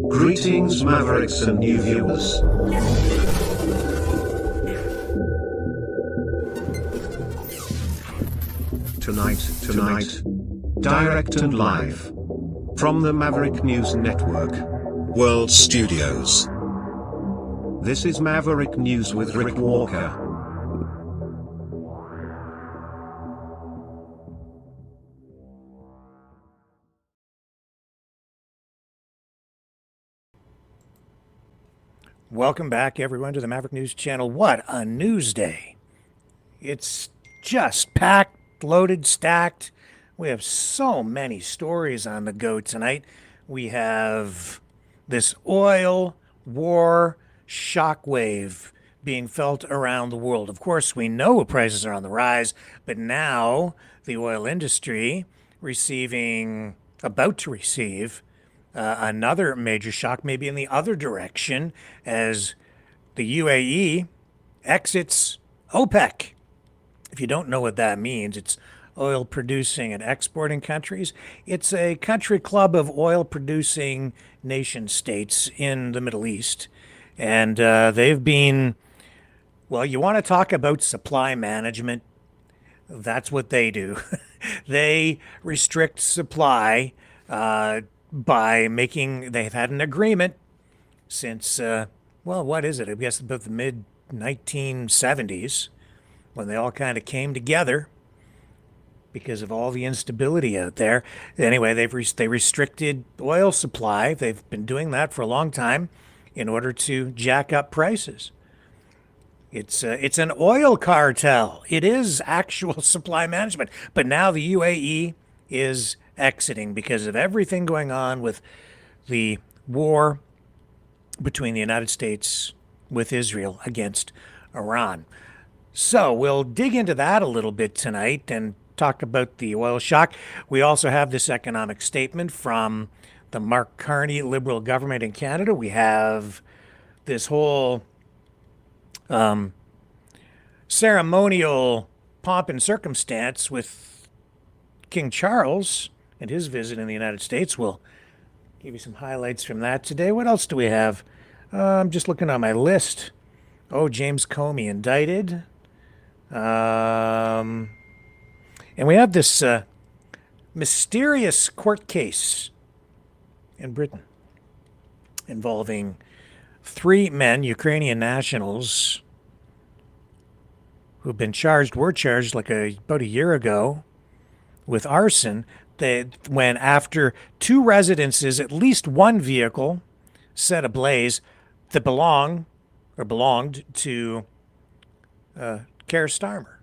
Greetings, Mavericks and new viewers. Tonight, direct and live from the Maverick News Network World Studios. This is Maverick News with Rick Walker. Welcome back, everyone, to the Maverick News Channel. What a news day. It's just packed, loaded, stacked. We have so many stories on the go tonight. We have this oil war shockwave being felt around the world. Of course, we know prices are on the rise, but now the oil industry about to receive another major shock, maybe in the other direction, as the UAE exits OPEC. If you don't know what that means, it's oil producing and exporting countries. It's a country club of oil producing nation states in the Middle East. And they've been, well, you want to talk about supply management? That's what they do. They restrict supply they've had an agreement since, what is it? I guess about the mid-1970s, when they all kind of came together because of all the instability out there. Anyway, they restricted oil supply. They've been doing that for a long time in order to jack up prices. It's an oil cartel. It is actual supply management. But now the UAE is exiting because of everything going on with the war between the United States with Israel against Iran. So we'll dig into that a little bit tonight and talk about the oil shock. We also have this economic statement from the Mark Carney Liberal government in Canada. We have this whole ceremonial pomp and circumstance with King Charles and his visit in the United States. We'll give you some highlights from that today. What else do we have? I'm just looking on my list. Oh, James Comey indicted. And we have this mysterious court case in Britain involving 3 men, Ukrainian nationals, who've been were charged about a year ago with arson. When after 2 residences, at least 1 vehicle set ablaze that belonged to Keir Starmer.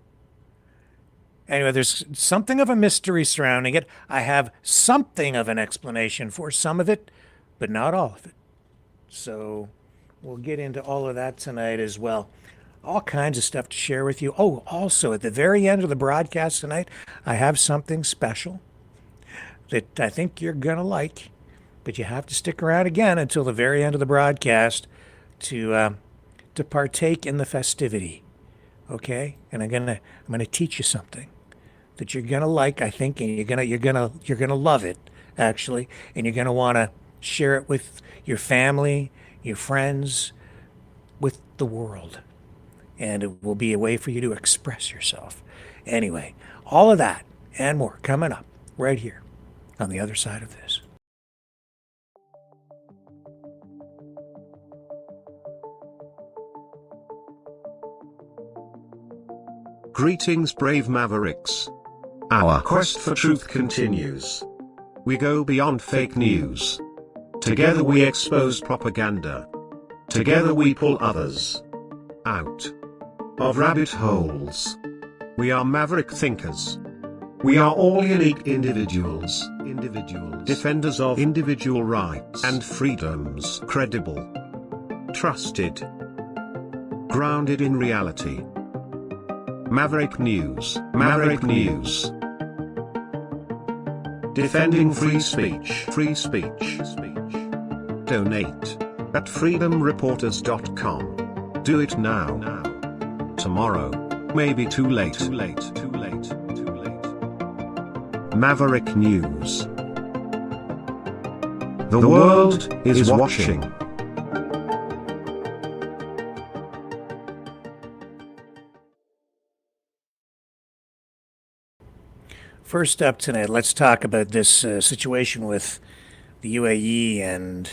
Anyway, there's something of a mystery surrounding it. I have something of an explanation for some of it, but not all of it. So we'll get into all of that tonight as well. All kinds of stuff to share with you. Oh, also at the very end of the broadcast tonight, I have something special that I think you're going to like, but you have to stick around again until the very end of the broadcast to partake in the festivity. Okay? And I'm going to teach you something that you're going to like, I think, and you're going to love it, actually, and you're going to want to share it with your family, your friends, with the world. And it will be a way for you to express yourself. Anyway, all of that and more coming up right here on the other side of this. Greetings, brave Mavericks. Our quest for truth continues. We go beyond fake news. Together we expose propaganda. Together we pull others out of rabbit holes. We are maverick thinkers. We are all unique individuals, defenders of individual rights and freedoms, credible, trusted, grounded in reality. Maverick News, defending free speech, Donate at freedomreporters.com. Do it now. Tomorrow may be too late. Maverick News. The world is watching. First up tonight, let's talk about this situation with the UAE and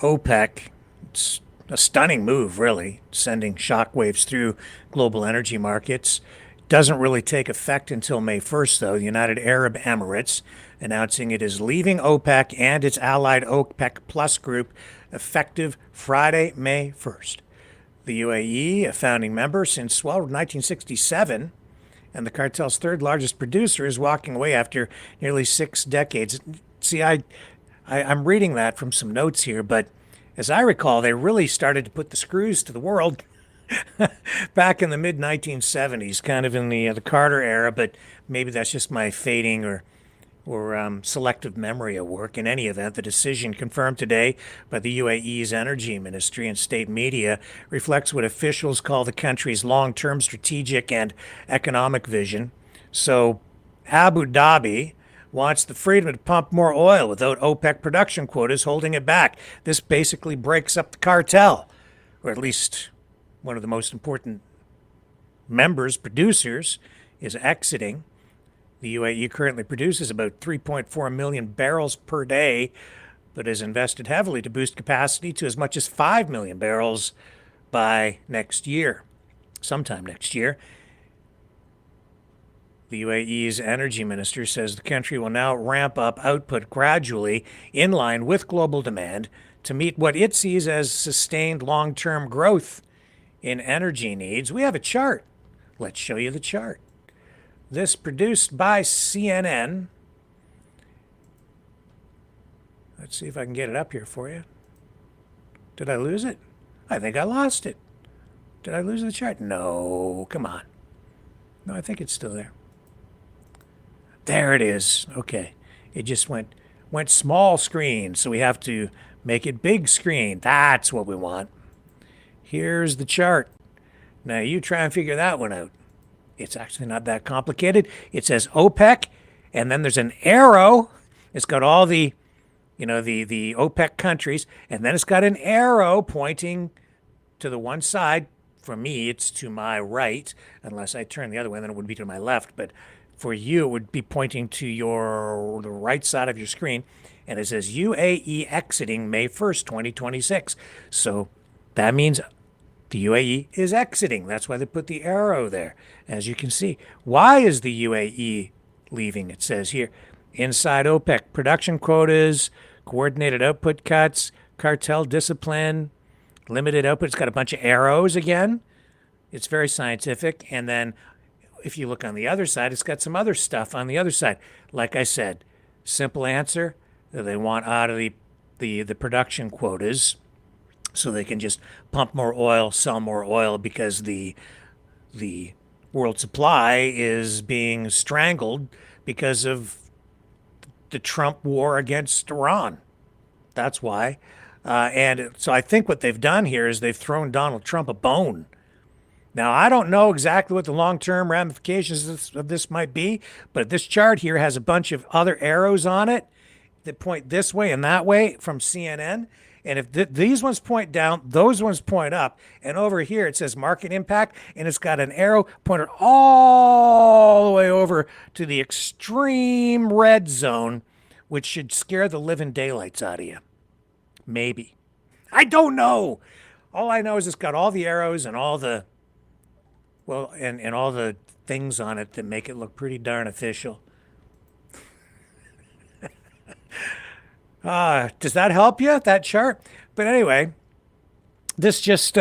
OPEC. It's a stunning move, really, sending shockwaves through global energy markets. Doesn't really take effect until May 1st, though. The United Arab Emirates announcing it is leaving OPEC and its allied OPEC Plus group effective Friday, May 1st. The UAE, a founding member since, 1967, and the cartel's third largest producer, is walking away after nearly 6 decades. See, I'm reading that from some notes here, but as I recall, they really started to put the screws to the world back in the mid 1970s, kind of in the Carter era. But maybe that's just my fading or selective memory of work. In any event, the decision confirmed today by the UAE's energy ministry and state media reflects what officials call the country's long-term strategic and economic vision. So Abu Dhabi wants the freedom to pump more oil without OPEC production quotas holding it back. This basically breaks up the cartel, or at least one of the most important members, producers, is exiting. The UAE currently produces about 3.4 million barrels per day, but has invested heavily to boost capacity to as much as 5 million barrels by next year, sometime next year. The UAE's energy minister says the country will now ramp up output gradually in line with global demand to meet what it sees as sustained long-term growth in energy needs. We have a chart. Let's show you the chart. This produced by CNN. Let's see if I can get it up here for you. Did I lose it? I think I lost it. Did I lose the chart? No, come on. No, I think it's still there. There it is. Okay. It just went small screen, so we have to make it big screen. That's what we want. Here's the chart. Now you try and figure that one out. It's actually not that complicated. It says OPEC, and then there's an arrow. It's got all the OPEC countries, and then it's got an arrow pointing to the one side. For me, it's to my right, unless I turn the other way, then it would be to my left. But for you, it would be pointing to the right side of your screen, and it says UAE exiting May 1st, 2026. So that means the UAE is exiting. That's why they put the arrow there, as you can see. Why is the UAE leaving? It says here, inside OPEC, production quotas, coordinated output cuts, cartel discipline, limited output. It's got a bunch of arrows again. It's very scientific. And then if you look on the other side, it's got some other stuff on the other side. Like I said, simple answer, they want out of the production quotas, so they can just pump more oil, sell more oil, because the world supply is being strangled because of the Trump war against Iran. That's why. And so I think what they've done here is they've thrown Donald Trump a bone. Now, I don't know exactly what the long-term ramifications of this might be, but this chart here has a bunch of other arrows on it that point this way and that way from CNN. And if these ones point down, those ones point up. And over here, it says market impact, and it's got an arrow pointed all the way over to the extreme red zone, which should scare the living daylights out of you. Maybe. I don't know. All I know is it's got all the arrows and all the, and all the things on it that make it look pretty darn official. Does that help you, that chart? But anyway, this just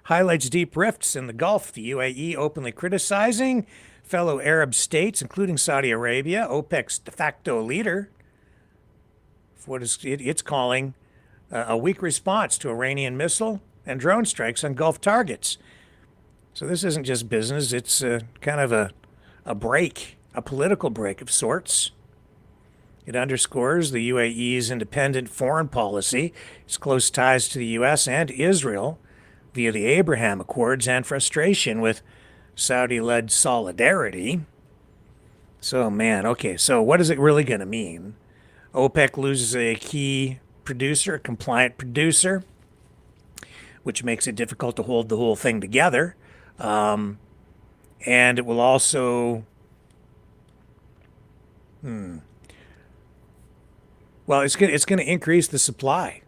highlights deep rifts in the Gulf. The UAE openly criticizing fellow Arab states, including Saudi Arabia, OPEC's de facto leader, for what it's calling a weak response to Iranian missile and drone strikes on Gulf targets. So this isn't just business. It's kind of a break, a political break of sorts. It underscores the UAE's independent foreign policy, its close ties to the U.S. and Israel via the Abraham Accords, and frustration with Saudi-led solidarity. So, man, okay, so what is it really going to mean? OPEC loses a key producer, a compliant producer, which makes it difficult to hold the whole thing together. And it will also, well, it's going to increase the supply.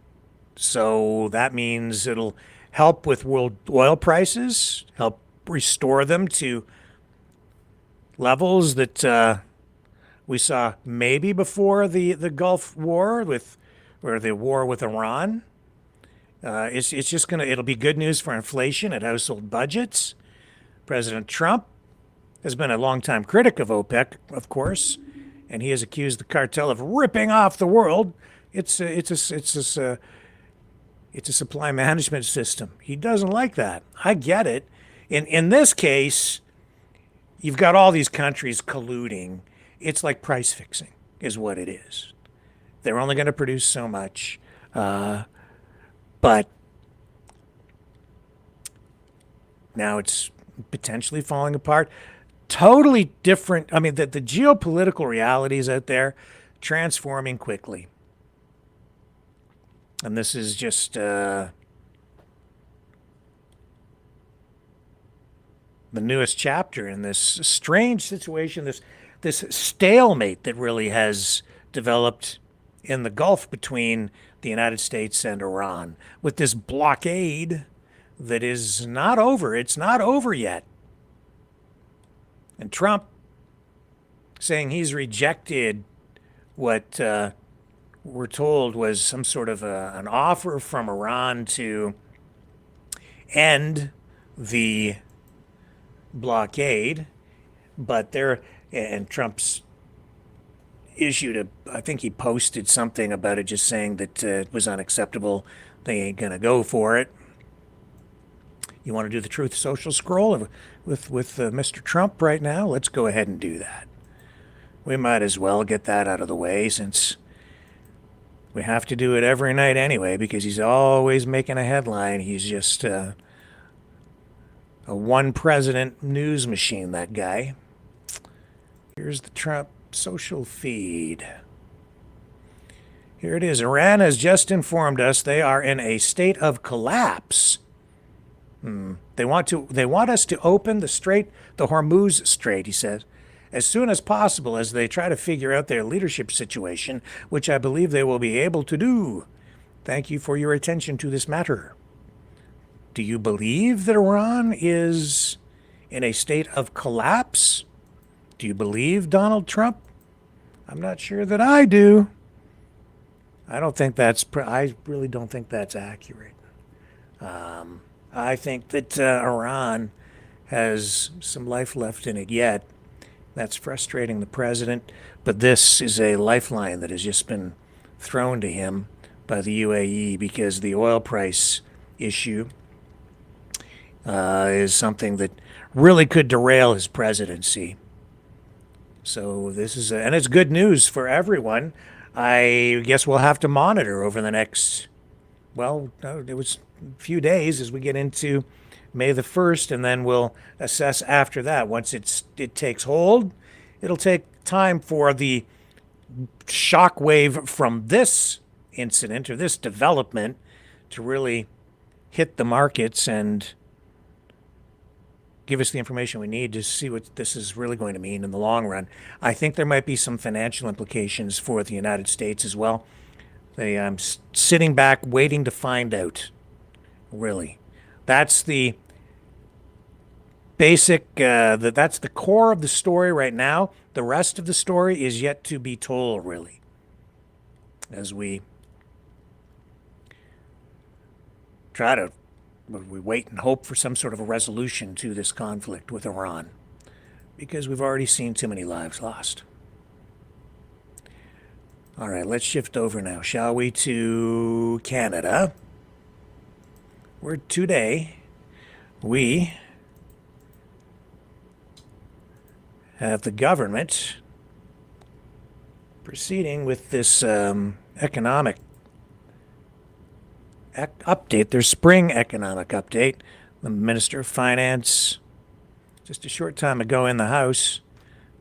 So that means it'll help with world oil prices, help restore them to levels that we saw maybe before the Gulf War or the war with Iran. It's just it'll be good news for inflation and household budgets. President Trump has been a longtime critic of OPEC, of course, and he has accused the cartel of ripping off the world. It's a supply management system. He doesn't like that. I get it. In this case, you've got all these countries colluding. It's like price fixing, is what it is. They're only going to produce so much, but now it's potentially falling apart. Totally different. I mean, the geopolitical realities out there transforming quickly. And this is just the newest chapter in this strange situation, this stalemate that really has developed in the Gulf between the United States and Iran, with this blockade that is not over. It's not over yet. And Trump saying he's rejected what we're told was some sort of an offer from Iran to end the blockade, but Trump's issued I think he posted something about it, just saying that it was unacceptable. They ain't gonna go for it. You want to do the Truth Social scroll with Mr. Trump right now? Let's go ahead and do that. We might as well get that out of the way, since we have to do it every night anyway, because he's always making a headline. He's just a one president news machine, that guy. Here's the Trump social feed. Here it is. Iran has just informed us they are in a state of collapse. They want us to open the Hormuz Strait, he says, as soon as possible, as they try to figure out their leadership situation, which I believe they will be able to do. Thank you for your attention to this matter. Do you believe that Iran is in a state of collapse? Do you believe Donald Trump? I'm not sure that I do. I really don't think that's accurate. I think that Iran has some life left in it yet. That's frustrating the president, but this is a lifeline that has just been thrown to him by the UAE, because the oil price issue is something that really could derail his presidency. So this is, and it's good news for everyone. I guess we'll have to monitor over the next, it was a few days as we get into May the 1st, and then we'll assess after that. Once it takes hold, it'll take time for the shockwave from this incident or this development to really hit the markets and give us the information we need to see what this is really going to mean in the long run. I think there might be some financial implications for the United States as well. I'm sitting back waiting to find out, really. That's the basic, that's the core of the story right now. The rest of the story is yet to be told, really, as we wait and hope for some sort of a resolution to this conflict with Iran, because we've already seen too many lives lost. All right, let's shift over now, shall we, to Canada, where today we have the government proceeding with this economic update, their spring economic update. The Minister of Finance, just a short time ago in the House,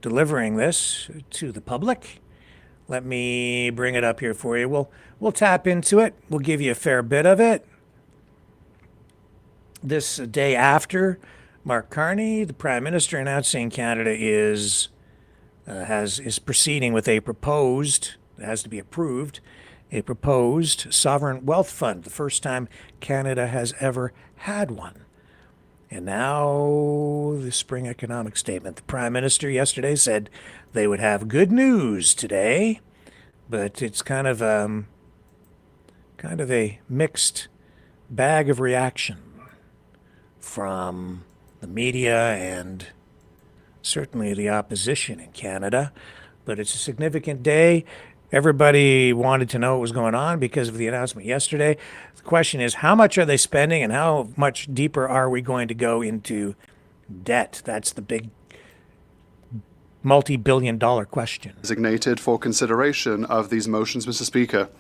delivering this to the public. Let me bring it up here for you. We'll tap into it. We'll give you a fair bit of it. This day after Mark Carney, the Prime Minister, announcing Canada is proceeding with a proposed, it has to be approved, a proposed sovereign wealth fund, the first time Canada has ever had one. And now the spring economic statement. The Prime Minister yesterday said they would have good news today, but it's kind of a mixed bag of reaction from the media and certainly the opposition in Canada. But it's a significant day. Everybody wanted to know what was going on because of the announcement yesterday. The question is, how much are they spending and how much deeper are we going to go into debt? That's the big multi-billion-dollar question. Designated for consideration of these motions, Mr. Speaker.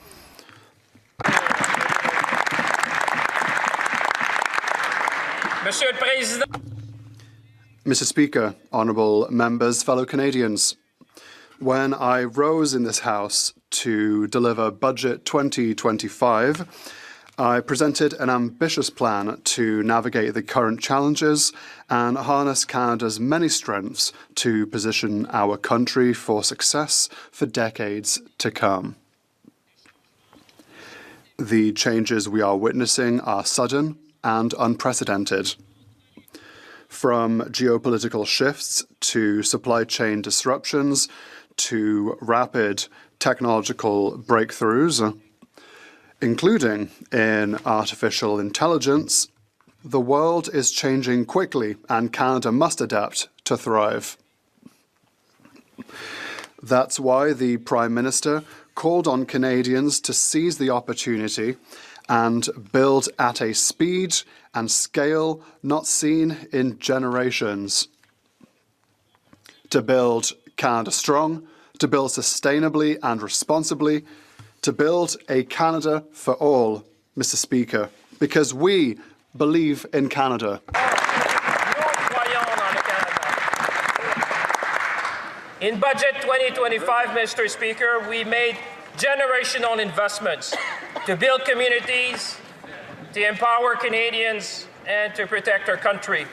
Mr. Speaker, honourable members, fellow Canadians, when I rose in this House to deliver Budget 2025, I presented an ambitious plan to navigate the current challenges and harness Canada's many strengths to position our country for success for decades to come. The changes we are witnessing are sudden and unprecedented. From geopolitical shifts to supply chain disruptions to rapid technological breakthroughs, including in artificial intelligence, the world is changing quickly and Canada must adapt to thrive. That's why the Prime Minister called on Canadians to seize the opportunity and build at a speed and scale not seen in generations. To build Canada strong, to build sustainably and responsibly, to build a Canada for all, Mr. Speaker, because we believe in Canada. In Budget 2025, Mr. Speaker, we made generational investments to build communities, to empower Canadians, and to protect our country.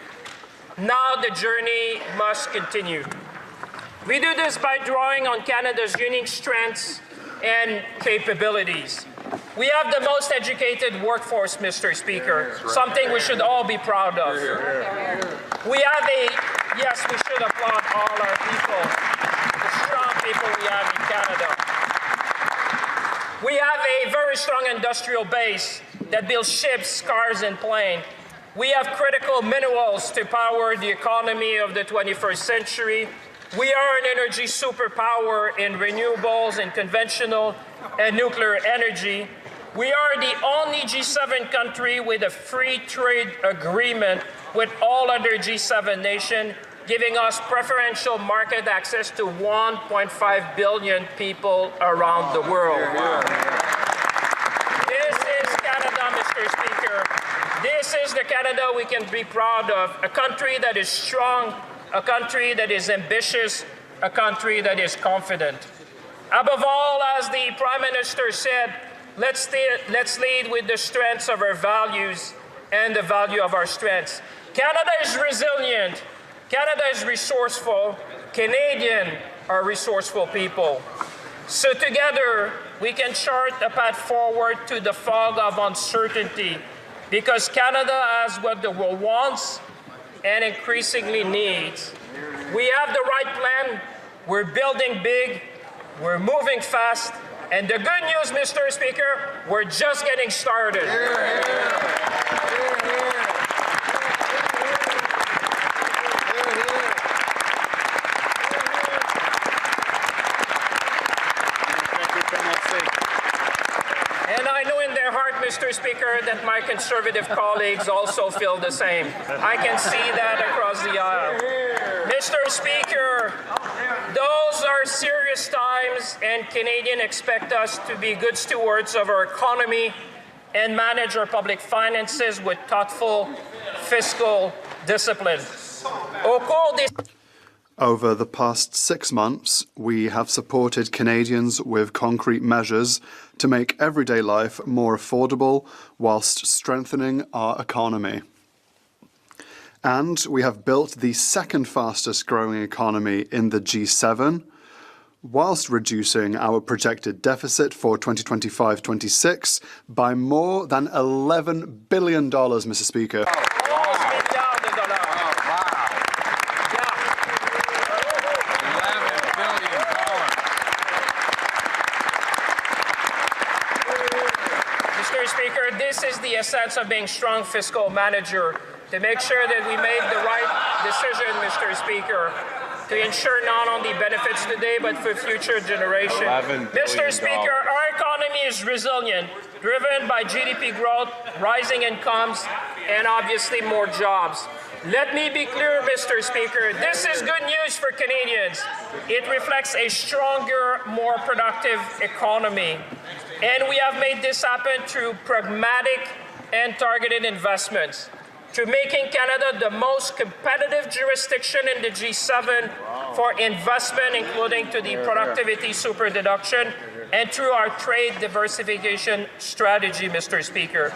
Now the journey must continue. We do this by drawing on Canada's unique strengths and capabilities. We have the most educated workforce, Mr. Speaker, something we should all be proud of. Yes, we should applaud all our people, the strong people we have in Canada. We have a very strong industrial base that builds ships, cars, and planes. We have critical minerals to power the economy of the 21st century. We are an energy superpower in renewables and conventional and nuclear energy. We are the only G7 country with a free trade agreement with all other G7 nations, giving us preferential market access to 1.5 billion people around the world. This is Canada, Mr. Speaker. This is the Canada we can be proud of, a country that is strong, a country that is ambitious, a country that is confident. Above all, as the Prime Minister said, let's lead with the strengths of our values and the value of our strengths. Canada is resilient. Canada is resourceful. Canadians are resourceful people. So together, we can chart a path forward to the fog of uncertainty, because Canada has what the world wants and increasingly needs. We have the right plan. We're building big. We're moving fast. And the good news, Mr. Speaker, we're just getting started. And I know in their heart, Mr. Speaker, that my Conservative colleagues also feel the same. I can see that across the aisle. Mr. Speaker, those are serious times, and Canadians expect us to be good stewards of our economy and manage our public finances with thoughtful fiscal discipline. Over the past 6 months, we have supported Canadians with concrete measures to make everyday life more affordable whilst strengthening our economy. And we have built the second fastest growing economy in the G7, whilst reducing our projected deficit for 2025-26 by more than $11 billion, Mr. Speaker. Mr. Speaker, this is the essence of being strong fiscal manager, to make sure that we make the right decision, Mr. Speaker, to ensure not only benefits today, but for future generations. Mr. Speaker, our economy is resilient, driven by GDP growth, rising incomes, and obviously more jobs. Let me be clear, Mr. Speaker, this is good news for Canadians. It reflects a stronger, more productive economy. And we have made this happen through pragmatic and targeted investments, through making Canada the most competitive jurisdiction in the G7 for investment, including to the productivity super deduction, and through our trade diversification strategy, Mr. Speaker.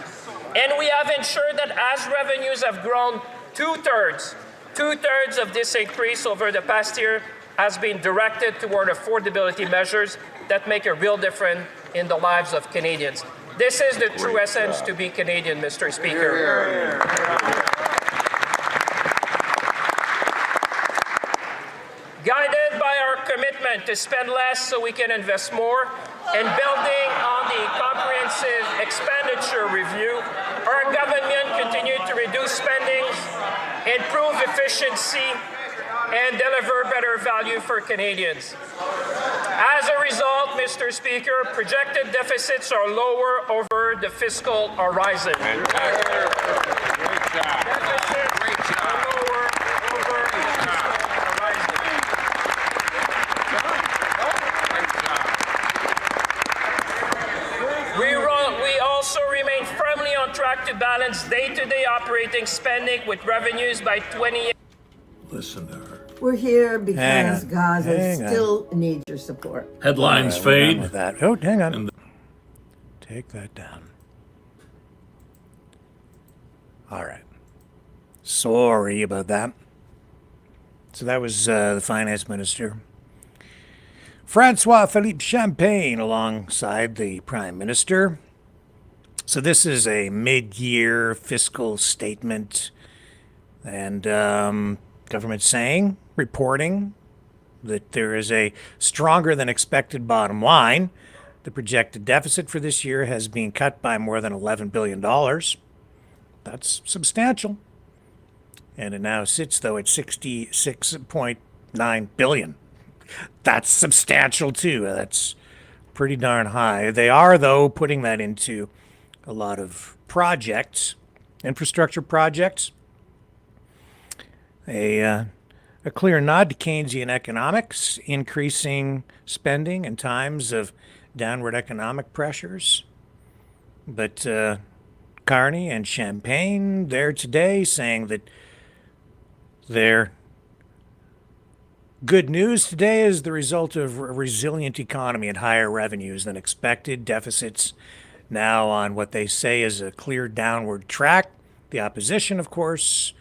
And we have ensured that as revenues have grown, two-thirds of this increase over the past year has been directed toward affordability measures that make a real difference in the lives of Canadians. This is the true essence to be Canadian, Mr. Speaker. Guided by our commitment to spend less so we can invest more, and building on the comprehensive expenditure review, our government continued to reduce spending, improve efficiency, and deliver better value for Canadians. As a result, Mr. Speaker, projected deficits are lower over the fiscal horizon. Deficits are lower over the fiscal horizon. We also remain firmly on track to balance day-to-day operating spending with revenues by 2028. Listen to her. We're here because Gaza still needs your support. Headlines fade. With that. Oh, hang on. Take that down. All right. Sorry about that. So that was the finance minister, Francois Philippe Champagne, alongside the prime minister. So this is a mid-year fiscal statement, and government saying, reporting that there is a stronger than expected bottom line. The projected deficit for this year has been cut by more than $11 billion. That's substantial. And it now sits, though, at $66.9 billion. That's substantial, too. That's pretty darn high. They are, though, putting that into a lot of projects, infrastructure projects. A clear nod to Keynesian economics, increasing spending in times of downward economic pressures. But Carney and Champagne there today saying that their good news today is the result of a resilient economy and higher revenues than expected. Deficits now on what they say is a clear downward track. The opposition, of course,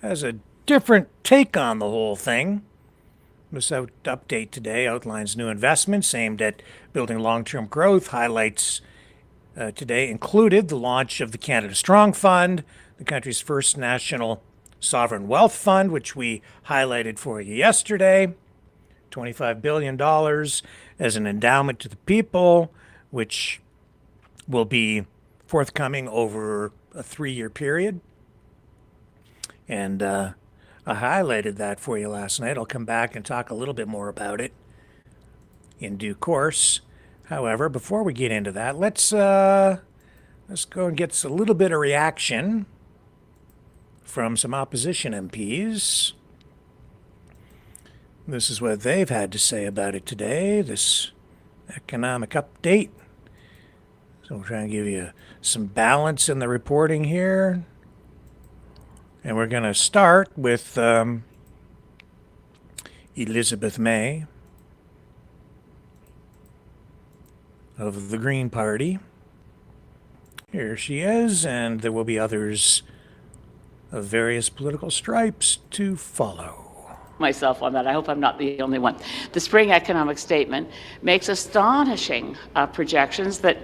has a different take on the whole thing. This update today outlines new investments aimed at building long-term growth. Highlights today included the launch of the Canada Strong Fund, the country's first national sovereign wealth fund, which we highlighted for you yesterday, $25 billion as an endowment to the people, which will be forthcoming over a 3-year period. And I highlighted that for you last night. I'll come back and talk a little bit more about it in due course. However, before we get into that, let's go and get a little bit of reaction from some opposition MPs. This is what they've had to say about it today, this economic update. So we're trying to give you some balance in the reporting here. And we're going to start with Elizabeth May of the Green Party. Here she is, and there will be others of various political stripes to follow. Myself on that. I hope I'm not the only one. The spring economic statement makes astonishing projections that,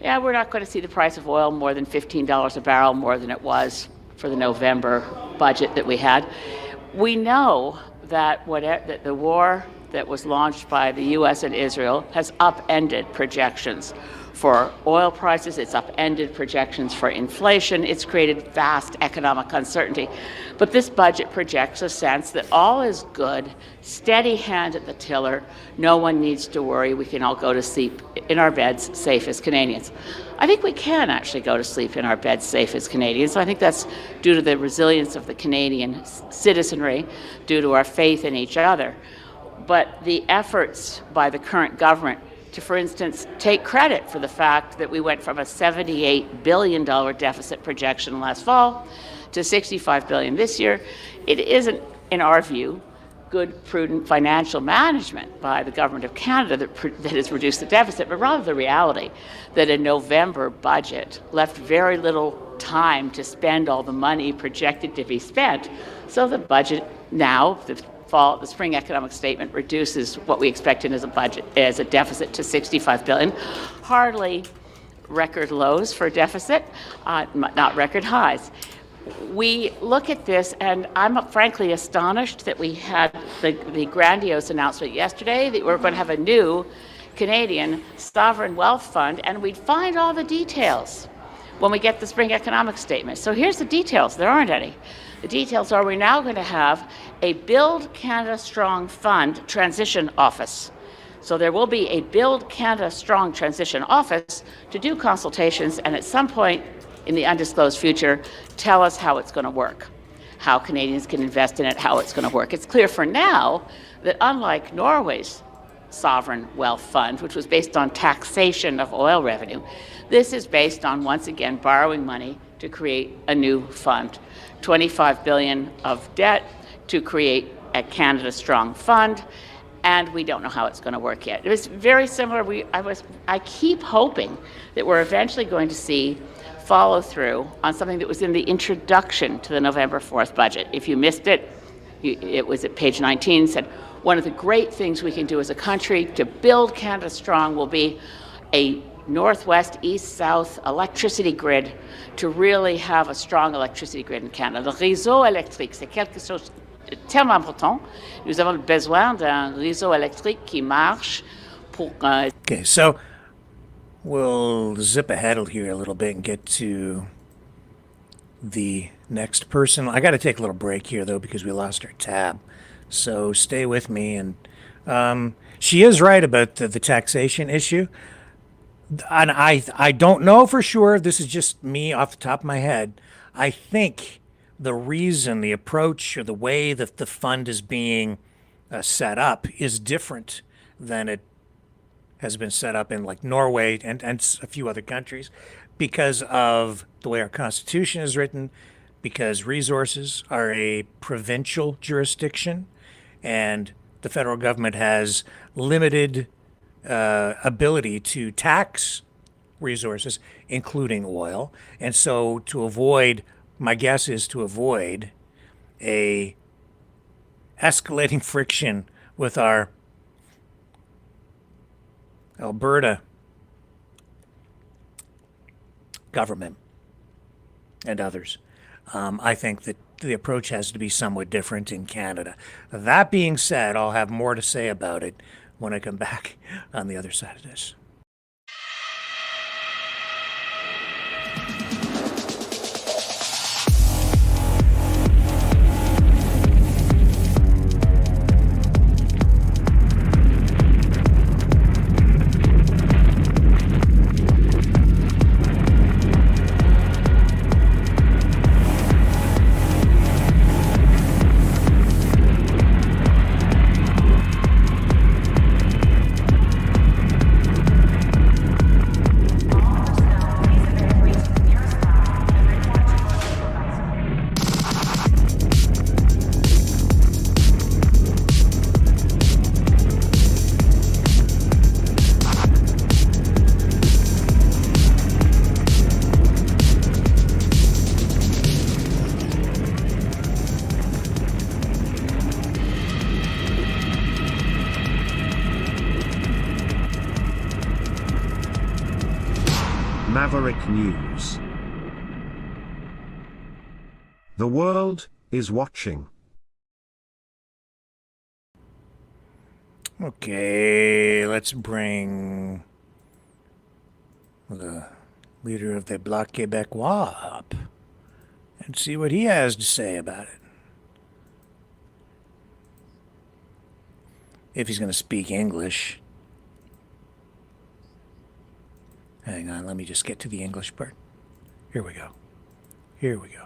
we're not going to see the price of oil more than $15 a barrel more than it was for the November budget that we had. We know that that the war that was launched by the U.S. and Israel has upended projections for oil prices. It's upended projections for inflation. It's created vast economic uncertainty. But this budget projects a sense that all is good, steady hand at the tiller, no one needs to worry, we can all go to sleep in our beds safe as Canadians. I think we can actually go to sleep in our beds safe as Canadians. So I think that's due to the resilience of the Canadian citizenry, due to our faith in each other. But the efforts by the current government to, for instance, take credit for the fact that we went from a $78 billion deficit projection last fall to $65 billion this year, it isn't, in our view, good, prudent financial management by the Government of Canada that has reduced the deficit, but rather the reality that a November budget left very little time to spend all the money projected to be spent. So the budget now, the spring economic statement reduces what we expected as a budget, as a deficit, to $65 billion. Hardly record lows for deficit, not record highs. We look at this, and I'm frankly astonished that we had the grandiose announcement yesterday that we're going to have a new Canadian sovereign wealth fund, and we'd find all the details when we get the spring economic statement. So here's the details. There aren't any. The details are we're now going to have a Build Canada Strong Fund Transition Office. So there will be a Build Canada Strong Transition Office to do consultations and at some point in the undisclosed future tell us how it's going to work, how Canadians can invest in it, how it's going to work. It's clear for now that unlike Norway's sovereign wealth fund, which was based on taxation of oil revenue, this is based on, once again, borrowing money to create a new fund. $25 billion of debt to create a Canada Strong Fund, and we don't know how it's going to work yet. It was very similar. I keep hoping that we're eventually going to see follow through on something that was in the introduction to the November 4th budget. If you missed it, it was at page 19, said one of the great things we can do as a country to build Canada strong will be a northwest, east-south electricity grid to really have a strong electricity grid in Canada. Le réseau électrique, c'est quelque chose de tellement important. Nous avons besoin d'un réseau électrique qui marche pour... Okay, so we'll zip ahead here a little bit and get to the next person. I got to take a little break here, though, because we lost our tab. So stay with me. And she is right about the taxation issue. And I don't know for sure. This is just me off the top of my head. I think the reason, the approach, or the way that the fund is being set up is different than it has been set up in like Norway and a few other countries because of the way our Constitution is written, because resources are a provincial jurisdiction and the federal government has limited ability to tax resources, including oil. And so to avoid, my guess is to avoid a escalating friction with our Alberta government and others. I think that the approach has to be somewhat different in Canada. That being said, I'll have more to say about it when I come back on the other side of this. Maverick News. The world is watching. Okay, let's bring the leader of the Bloc Québécois up and see what he has to say about it. If he's going to speak English. Hang on, let me just get to the English part. Here we go. Here we go.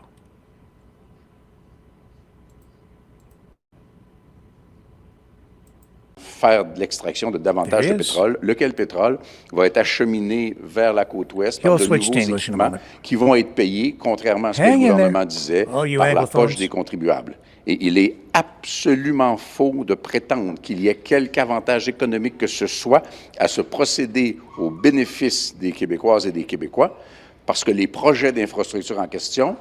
Faire de l'extraction de davantage de pétrole, lequel pétrole va être acheminé vers la côte ouest par de nouveaux équipements qui vont être payés, contrairement à ce que le gouvernement disait, par la poche des contribuables. Et il est absolument faux de prétendre qu'il y ait quelque avantage économique que ce soit à se procéder au bénéfice des Québécoises et des Québécois, parce que les projets d'infrastructure en question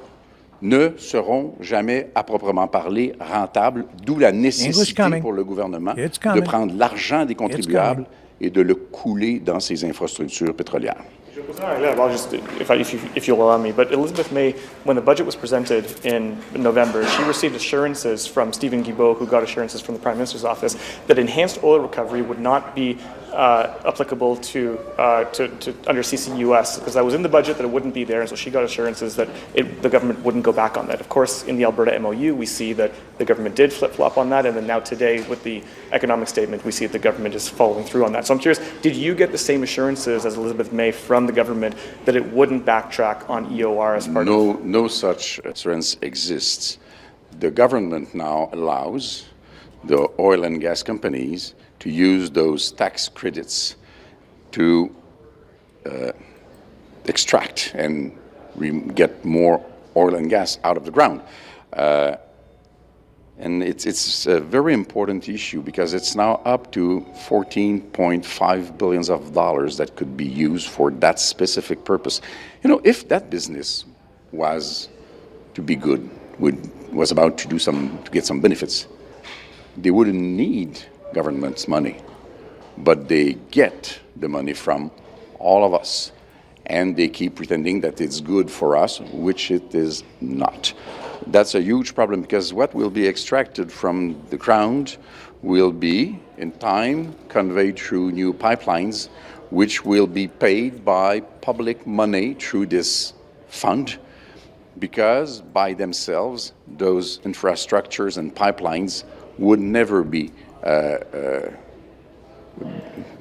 ne seront jamais à proprement parler rentables, d'où la nécessité pour le gouvernement de prendre l'argent des contribuables et de le couler dans ces infrastructures pétrolières. I'll just, if you'll allow me, but Elizabeth May, when the budget was presented in November, she received assurances from Stephen Guilbeault, who got assurances from the Prime Minister's office, that enhanced oil recovery would not be applicable to under CCUS, because that was in the budget that it wouldn't be there, and so she got assurances that the government wouldn't go back on that. Of course, in the Alberta MOU, we see that the government did flip-flop on that, and then now today, with the economic statement, we see that the government is following through on that. So I'm curious, did you get the same assurances as Elizabeth May from the government that it wouldn't backtrack on EOR as part of? No such assurance exists. The government now allows the oil and gas companies to use those tax credits to extract and get more oil and gas out of the ground. And it's a very important issue because it's now up to $14.5 billion that could be used for that specific purpose. You know, if that business was to be good, was about to get some benefits, they wouldn't need government's money, but they get the money from all of us, and they keep pretending that it's good for us, which it is not. That's a huge problem because what will be extracted from the ground will be, in time, conveyed through new pipelines, which will be paid by public money through this fund, because by themselves, those infrastructures and pipelines would never be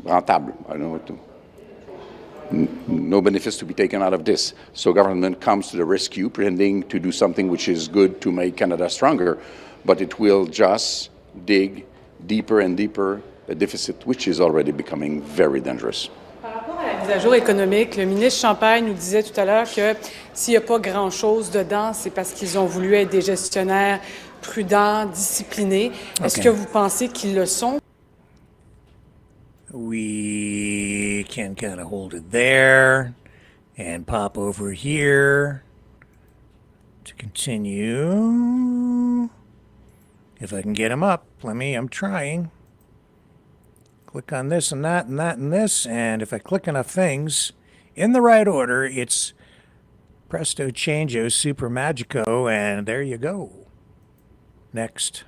rentable. I don't know what to. No benefits to be taken out of this. So government comes to the rescue, pretending to do something which is good to make Canada stronger, but it will just dig deeper and deeper a deficit which is already becoming very dangerous. Par rapport à la mise à jour économique, le ministre Champagne nous disait tout à l'heure que s'il n'y a pas grand-chose dedans, c'est parce qu'ils ont voulu être des gestionnaires prudents, disciplinés. Est-ce que vous pensez qu'ils le sont? We can kind of hold it there and pop over here to continue. If I can get them up, I'm trying. Click on this and that and that and this, and if I click enough things in the right order, it's presto changeo super magico, and there you go. Next.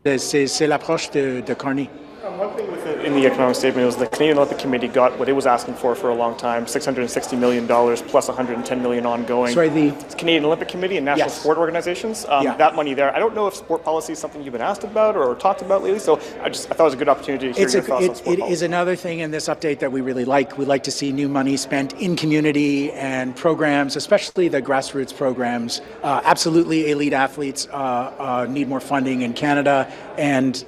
C'est l'approche de Carney. One thing in the economic statement was the Canadian Olympic Committee got what it was asking for a long time, $660 million plus $110 million ongoing. Sorry, the Canadian Olympic Committee and national sport organizations. That money there. I don't know if sport policy is something you've been asked about or talked about lately. So I thought it was a good opportunity to hear your thoughts on sport policy. It is another thing in this update that we really like. We like to see new money spent in community and programs, especially the grassroots programs. Absolutely, elite athletes need more funding in Canada, and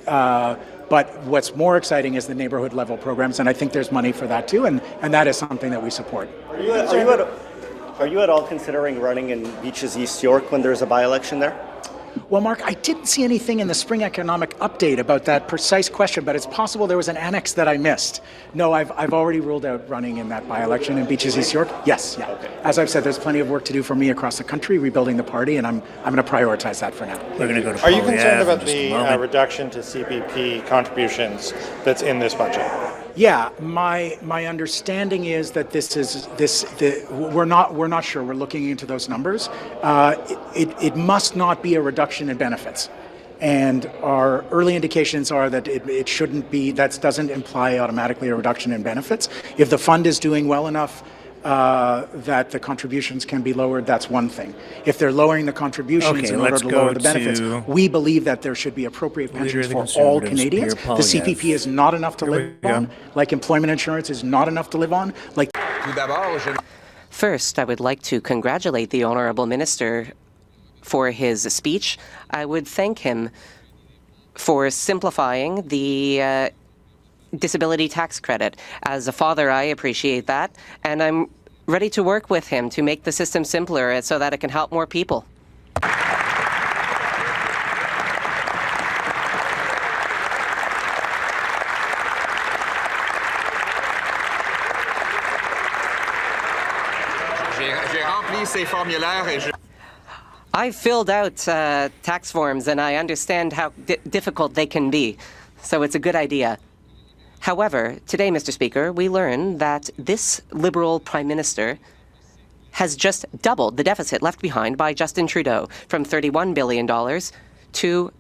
but what's more exciting is the neighborhood level programs, and I think there's money for that too, and that is something that we support. Are you at all considering running in Beaches East York when there's a by-election there? Well, Mark, I didn't see anything in the spring economic update about that precise question, but it's possible there was an annex that I missed. No, I've already ruled out running in that by-election in Beaches East York. Yes, yeah. Okay. As I've said, there's plenty of work to do for me across the country, rebuilding the party, and I'm going to prioritize that for now. We're going to go to Are you concerned about the reduction to CPP contributions that's in this budget? Yeah, my understanding is that we're not sure. We're looking into those numbers. It must not be a reduction in benefits, and our early indications are that it shouldn't be. That doesn't imply automatically a reduction in benefits. If the fund is doing well enough that the contributions can be lowered, that's one thing. If they're lowering the contributions in order to lower the benefits, we believe that there should be appropriate pensions for all Canadians. The CPP is not enough to live on, like employment insurance is not enough to live on. First, I would like to congratulate the Honourable Minister for his speech. I would thank him for simplifying the disability tax credit. As a father, I appreciate that, and I'm ready to work with him to make the system simpler so that it can help more people. I filled out tax forms, and I understand how difficult they can be, so it's a good idea. However, today, Mr. Speaker, we learn that this Liberal Prime Minister has just doubled the deficit left behind by Justin Trudeau, from $31 billion to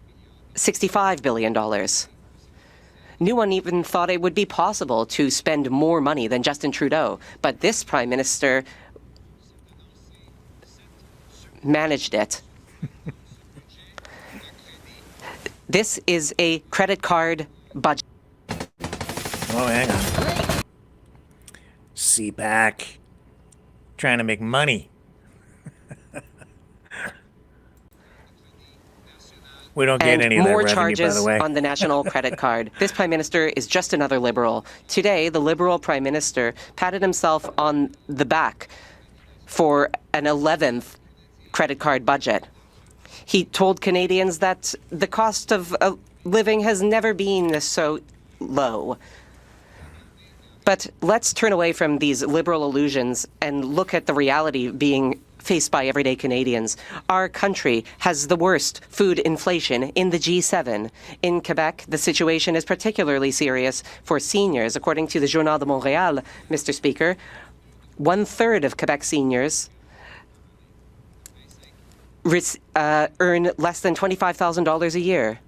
$65 billion. No one even thought it would be possible to spend more money than Justin Trudeau, but this Prime Minister managed it. This is a credit card budget. Oh, hang on. CPAC. Trying to make money. We don't get any of that revenue, charges by the way. on the national credit card. This Prime Minister is just another Liberal. Today, the Liberal Prime Minister patted himself on the back for an 11th credit card budget. He told Canadians that the cost of living has never been so low. But let's turn away from these liberal illusions and look at the reality being faced by everyday Canadians. Our country has the worst food inflation in the G7. In Quebec, the situation is particularly serious for seniors. According to the Journal de Montréal, Mr. Speaker, 1/3 of Quebec seniors earn less than $25,000 a year.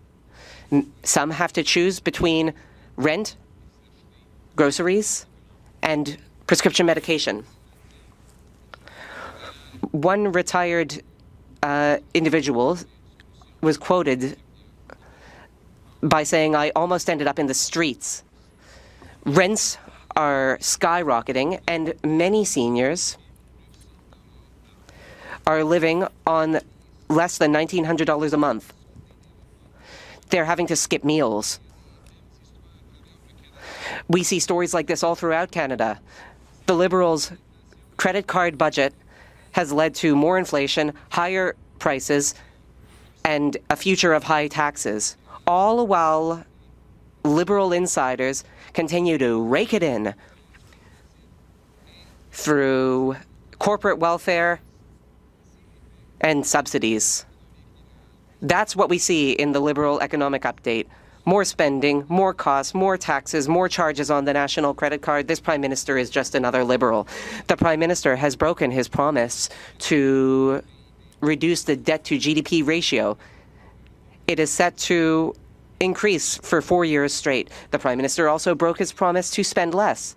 Some have to choose between rent, groceries, and prescription medication. One retired individual was quoted by saying, "I almost ended up in the streets." Rents are skyrocketing, and many seniors are living on less than $1,900 a month. They're having to skip meals. We see stories like this all throughout Canada. The Liberals' credit card budget has led to more inflation, higher prices, and a future of high taxes, all while Liberal insiders continue to rake it in through corporate welfare and subsidies. That's what we see in the Liberal economic update. More spending, more costs, more taxes, more charges on the national credit card. This Prime Minister is just another Liberal. The Prime Minister has broken his promise to reduce the debt-to-GDP ratio. It is set to increase for 4 years straight. The Prime Minister also broke his promise to spend less.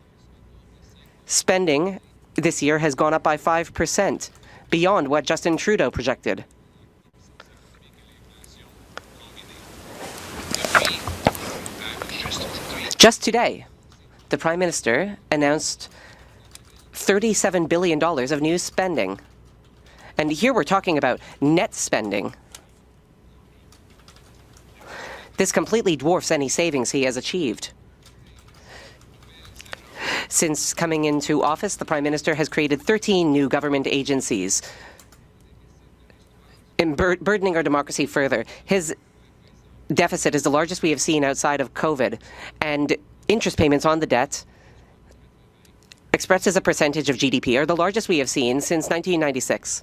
Spending this year has gone up by 5%, beyond what Justin Trudeau projected. Just today, the Prime Minister announced $37 billion of new spending. And here we're talking about net spending. This completely dwarfs any savings he has achieved. Since coming into office, the Prime Minister has created 13 new government agencies, burdening our democracy further. His deficit is the largest we have seen outside of COVID, and interest payments on the debt, expressed as a percentage of GDP, are the largest we have seen since 1996.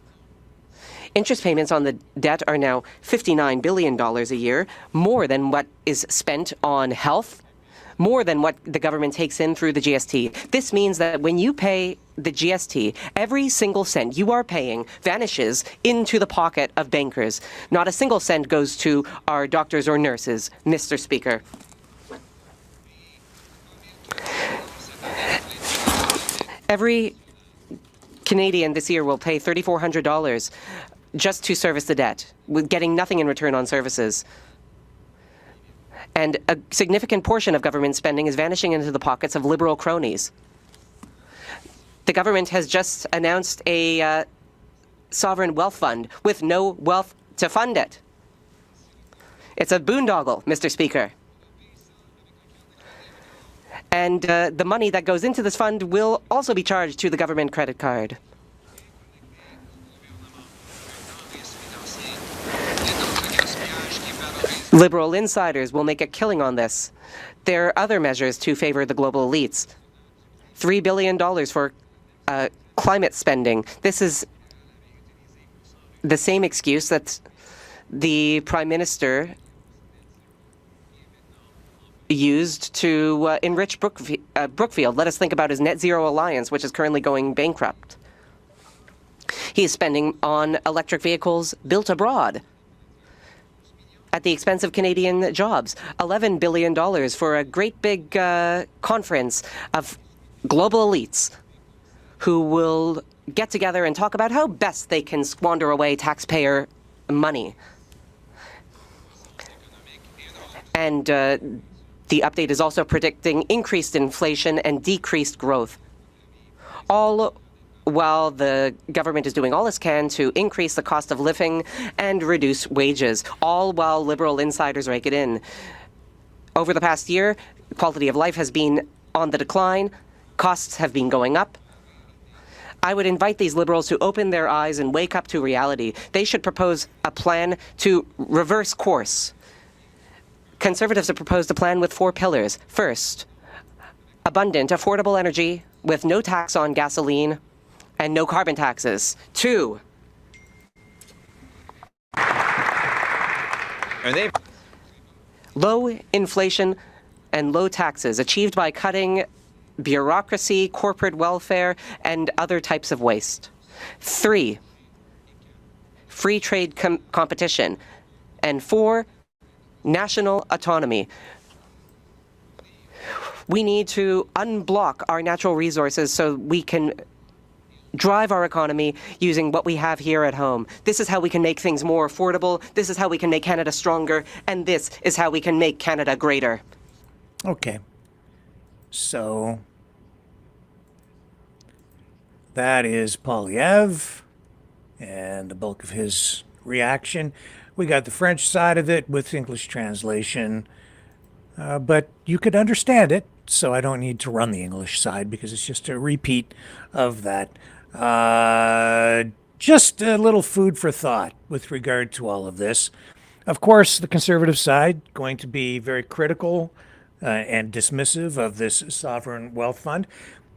Interest payments on the debt are now $59 billion a year, more than what is spent on health, more than what the government takes in through the GST. This means that when you pay the GST, every single cent you are paying vanishes into the pocket of bankers. Not a single cent goes to our doctors or nurses, Mr. Speaker. Every Canadian this year will pay $3,400 just to service the debt, with getting nothing in return on services. And a significant portion of government spending is vanishing into the pockets of liberal cronies. The government has just announced a sovereign wealth fund with no wealth to fund it. It's a boondoggle, Mr. Speaker. And the money that goes into this fund will also be charged to the government credit card. Liberal insiders will make a killing on this. There are other measures to favor the global elites. $3 billion for climate spending. This is the same excuse that the Prime Minister used to enrich Brookfield. Let us think about his Net Zero Alliance, which is currently going bankrupt. He is spending on electric vehicles built abroad at the expense of Canadian jobs. $11 billion for a great big conference of global elites who will get together and talk about how best they can squander away taxpayer money. And the update is also predicting increased inflation and decreased growth, all while the government is doing all it can to increase the cost of living and reduce wages, all while liberal insiders rake it in. Over the past year, quality of life has been on the decline, costs have been going up. I would invite these liberals to open their eyes and wake up to reality. They should propose a plan to reverse course. Conservatives have proposed a plan with 4 pillars. First, abundant, affordable energy with no tax on gasoline and no carbon taxes. 2, low inflation and low taxes achieved by cutting bureaucracy, corporate welfare, and other types of waste. 3, free trade competition. And 4, national autonomy. We need to unblock our natural resources so we can drive our economy using what we have here at home. This is how we can make things more affordable. This is how we can make Canada stronger. And this is how we can make Canada greater. Okay. So that is Polyev and the bulk of his reaction. We got the French side of it with English translation, but you could understand it, so I don't need to run the English side because it's just a repeat of that. Just a little food for thought with regard to all of this. Of course, the Conservative side going to be very critical and dismissive of this sovereign wealth fund.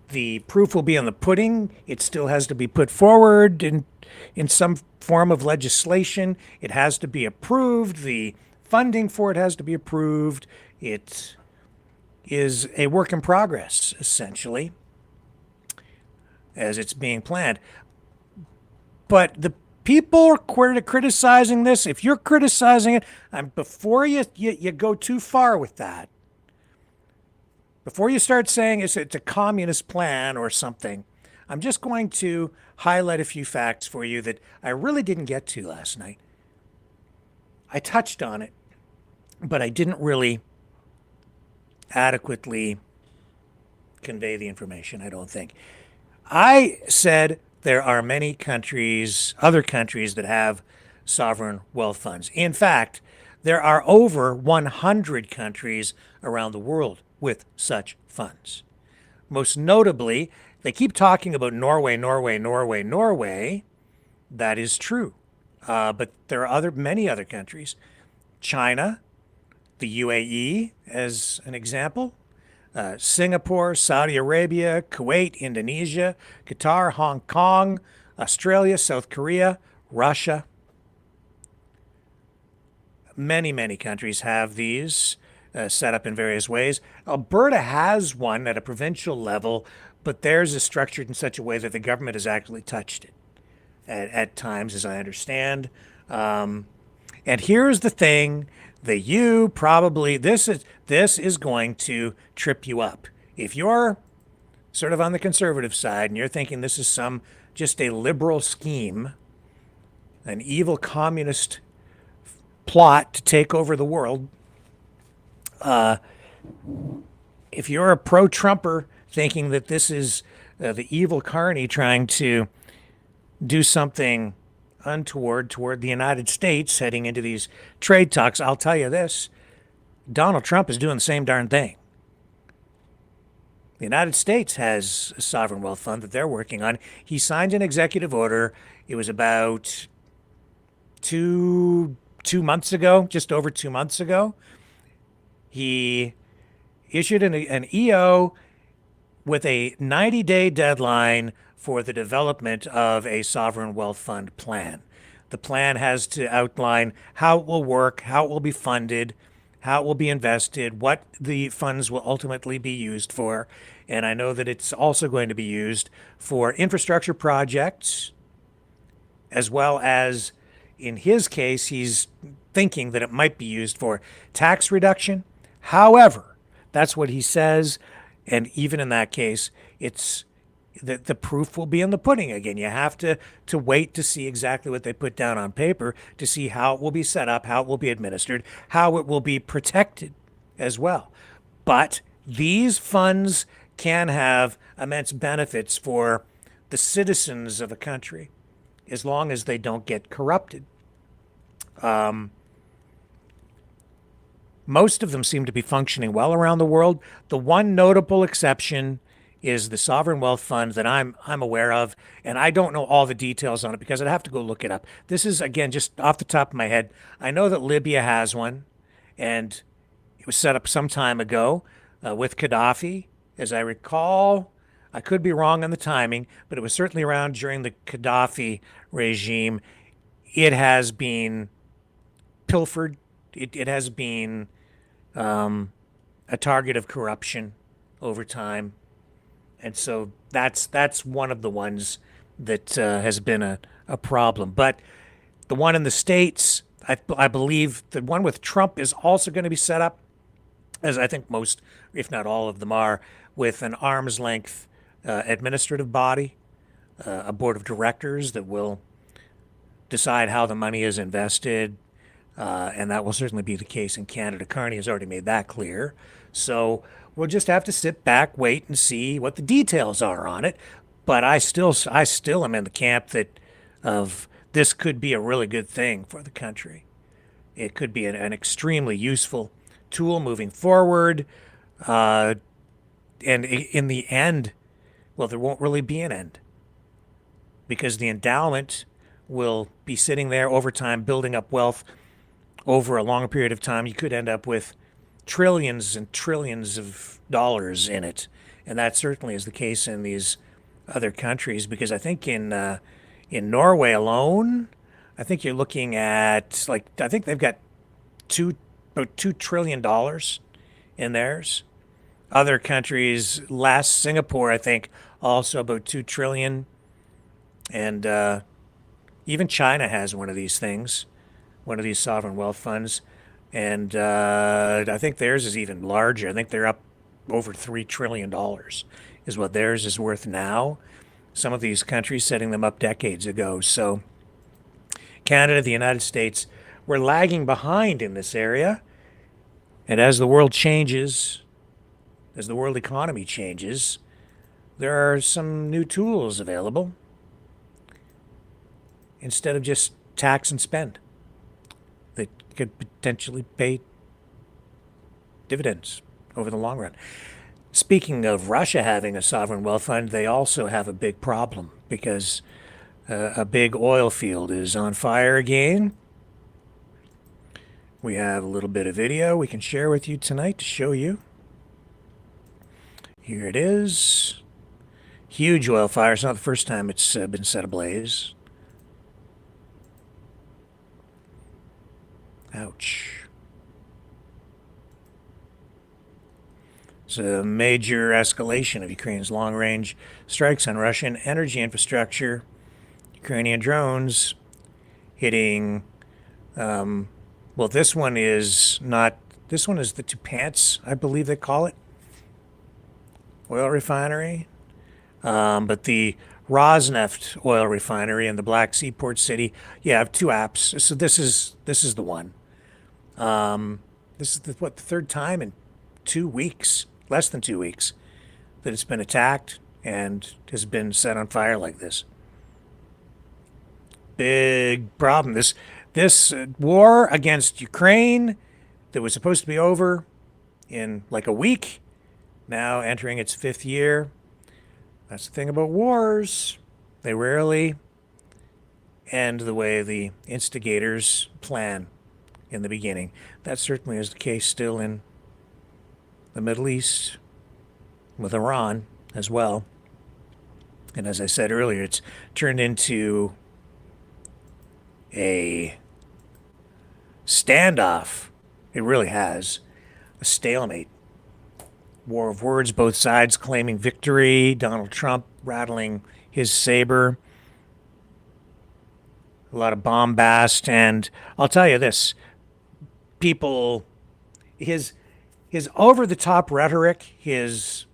The proof will be on the pudding. It still has to be put forward in some form of legislation. It has to be approved. The funding for it has to be approved. It is a work in progress, essentially, as it's being planned. But the people criticizing this, if you're criticizing it, before you go too far with that, before you start saying it's a communist plan or something, I'm just going to highlight a few facts for you that I really didn't get to last night. I touched on it, but I didn't really adequately convey the information, I don't think. I said there are many countries, other countries, that have sovereign wealth funds. In fact, there are over 100 countries around the world with such funds. Most notably, they keep talking about Norway, Norway, Norway, Norway. That is true. But there are many other countries. China, the UAE, as an example, Singapore, Saudi Arabia, Kuwait, Indonesia, Qatar, Hong Kong, Australia, South Korea, Russia. Many, many countries have these. set up in various ways. Alberta has one at a provincial level, but theirs is structured in such a way that the government has actually touched it at times, as I understand. And here's the thing that you probably, this is going to trip you up. If you're sort of on the conservative side and you're thinking this is just a liberal scheme, an evil communist plot to take over the world, if you're a pro-Trumper thinking that this is the evil carny trying to do something untoward toward the United States heading into these trade talks, I'll tell you this, Donald Trump is doing the same darn thing. The United States has a sovereign wealth fund that they're working on. He signed an executive order. It was about two months ago, just over 2 months ago. He issued an EO with a 90-day deadline for the development of a sovereign wealth fund plan. The plan has to outline how it will work, how it will be funded, how it will be invested, what the funds will ultimately be used for. And I know that it's also going to be used for infrastructure projects, as well as, in his case, he's thinking that it might be used for tax reduction. However, that's what he says. And even in that case, it's the proof will be in the pudding again. You have to wait to see exactly what they put down on paper to see how it will be set up, how it will be administered, how it will be protected as well. But these funds can have immense benefits for the citizens of a country as long as they don't get corrupted. Most of them seem to be functioning well around the world. The one notable exception is the sovereign wealth fund that I'm aware of, and I don't know all the details on it because I'd have to go look it up. This is, again, just off the top of my head. I know that Libya has one, and it was set up some time ago with Gaddafi, as I recall. I could be wrong on the timing, but it was certainly around during the Gaddafi regime. It has been pilfered. It has been a target of corruption over time. And so that's one of the ones that has been a problem. But the one in the States, I believe the one with Trump is also going to be set up, as I think most, if not all of them are, with an arm's length administrative body, a board of directors that will decide how the money is invested. And that will certainly be the case in Canada. Carney has already made that clear. So we'll just have to sit back, wait, and see what the details are on it. But I still am in the camp that of this could be a really good thing for the country. It could be an extremely useful tool moving forward. And in the end, well, there won't really be an end because the endowment will be sitting there over time, building up wealth over a long period of time. You could end up with trillions and trillions of dollars in it. And that certainly is the case in these other countries, because I think in Norway alone, I think you're looking at, I think they've got about $2 trillion in theirs. Other countries, less. Singapore, I think, also about $2 trillion. And even China has one of these things, one of these sovereign wealth funds. And I think theirs is even larger. I think they're up over $3 trillion is what theirs is worth now. Some of these countries setting them up decades ago. So Canada, the United States, we're lagging behind in this area. And as the world changes, as the world economy changes, there are some new tools available instead of just tax and spend that could potentially pay dividends over the long run. Speaking of Russia having a sovereign wealth fund, they also have a big problem because a big oil field is on fire again. We have a little bit of video we can share with you tonight to show you. Here it is. Huge oil fire. It's not the first time it's been set ablaze. Ouch. It's a major escalation of Ukraine's long-range strikes on Russian energy infrastructure. Ukrainian drones hitting, well, this one is not, this one is the Tupance, I believe they call it, oil refinery. But the Rosneft oil refinery in the Black Sea port city, you have two apps. So this is the one. This is the third time in 2 weeks, less than 2 weeks, that it's been attacked and has been set on fire like this. Big problem. This war against Ukraine that was supposed to be over in like a week, now entering its 5th year. That's the thing about wars. They rarely end the way the instigators plan in the beginning. That certainly is the case still in the Middle East, with Iran as well. And as I said earlier, it's turned into a standoff. It really has. A stalemate. War of words, both sides claiming victory. Donald Trump rattling his saber. A lot of bombast. And I'll tell you this. People, his over-the-top rhetoric, his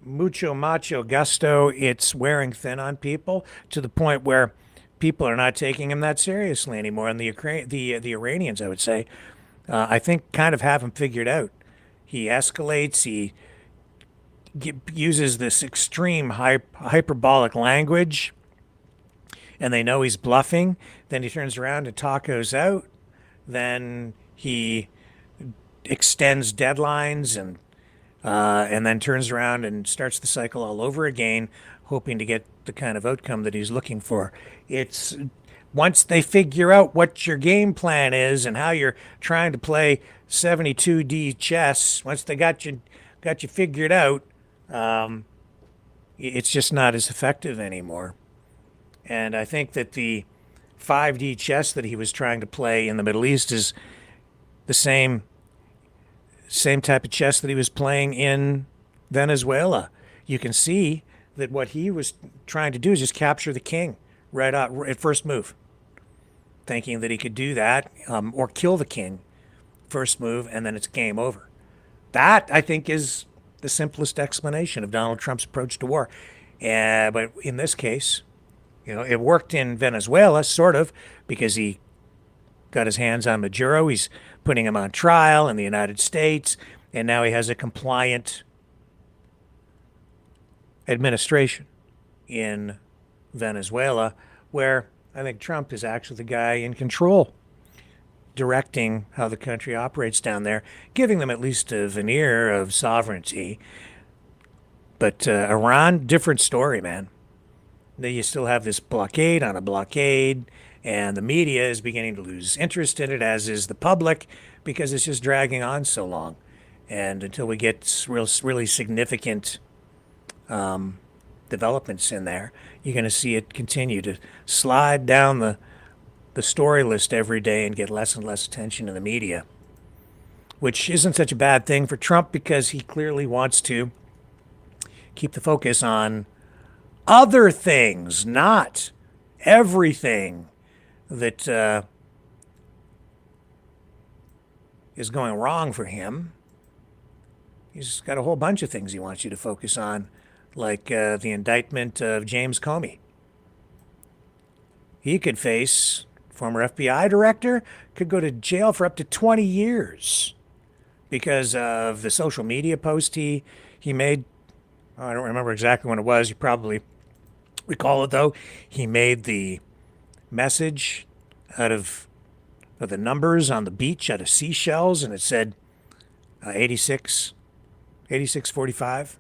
mucho macho gusto, it's wearing thin on people to the point where people are not taking him that seriously anymore. And the Iranians, I would say, I think kind of have him figured out. He escalates. He uses this extreme hyperbolic language, and they know he's bluffing. Then he turns around and tacos out. Then he extends deadlines and then turns around and starts the cycle all over again, hoping to get the kind of outcome that he's looking for. It's once they figure out what your game plan is and how you're trying to play 72D chess, once they got you figured out, it's just not as effective anymore. And I think that the 5D chess that he was trying to play in the Middle East is the same type of chess that he was playing in Venezuela. You can see that what he was trying to do is just capture the king right at first move, thinking that he could do that, or kill the king first move, and then it's game over. That, I think, is the simplest explanation of Donald Trump's approach to war. But in this case, it worked in Venezuela, sort of, because he got his hands on Maduro. He's putting him on trial in the United States, and now he has a compliant administration in Venezuela, where I think Trump is actually the guy in control, directing how the country operates down there, giving them at least a veneer of sovereignty. But Iran, different story, man. You still have this blockade on a blockade, and the media is beginning to lose interest in it, as is the public, because it's just dragging on so long. And until we get really significant developments in there, you're going to see it continue to slide down the story list every day and get less and less attention in the media, which isn't such a bad thing for Trump, because he clearly wants to keep the focus on other things, not everything that is going wrong for him. He's got a whole bunch of things he wants you to focus on, like the indictment of James Comey. He could face, former FBI director, could go to jail for up to 20 years because of the social media post he made. I don't remember exactly when it was. You probably recall it, though. He made the message out of the numbers on the beach out of seashells, and it said 8645.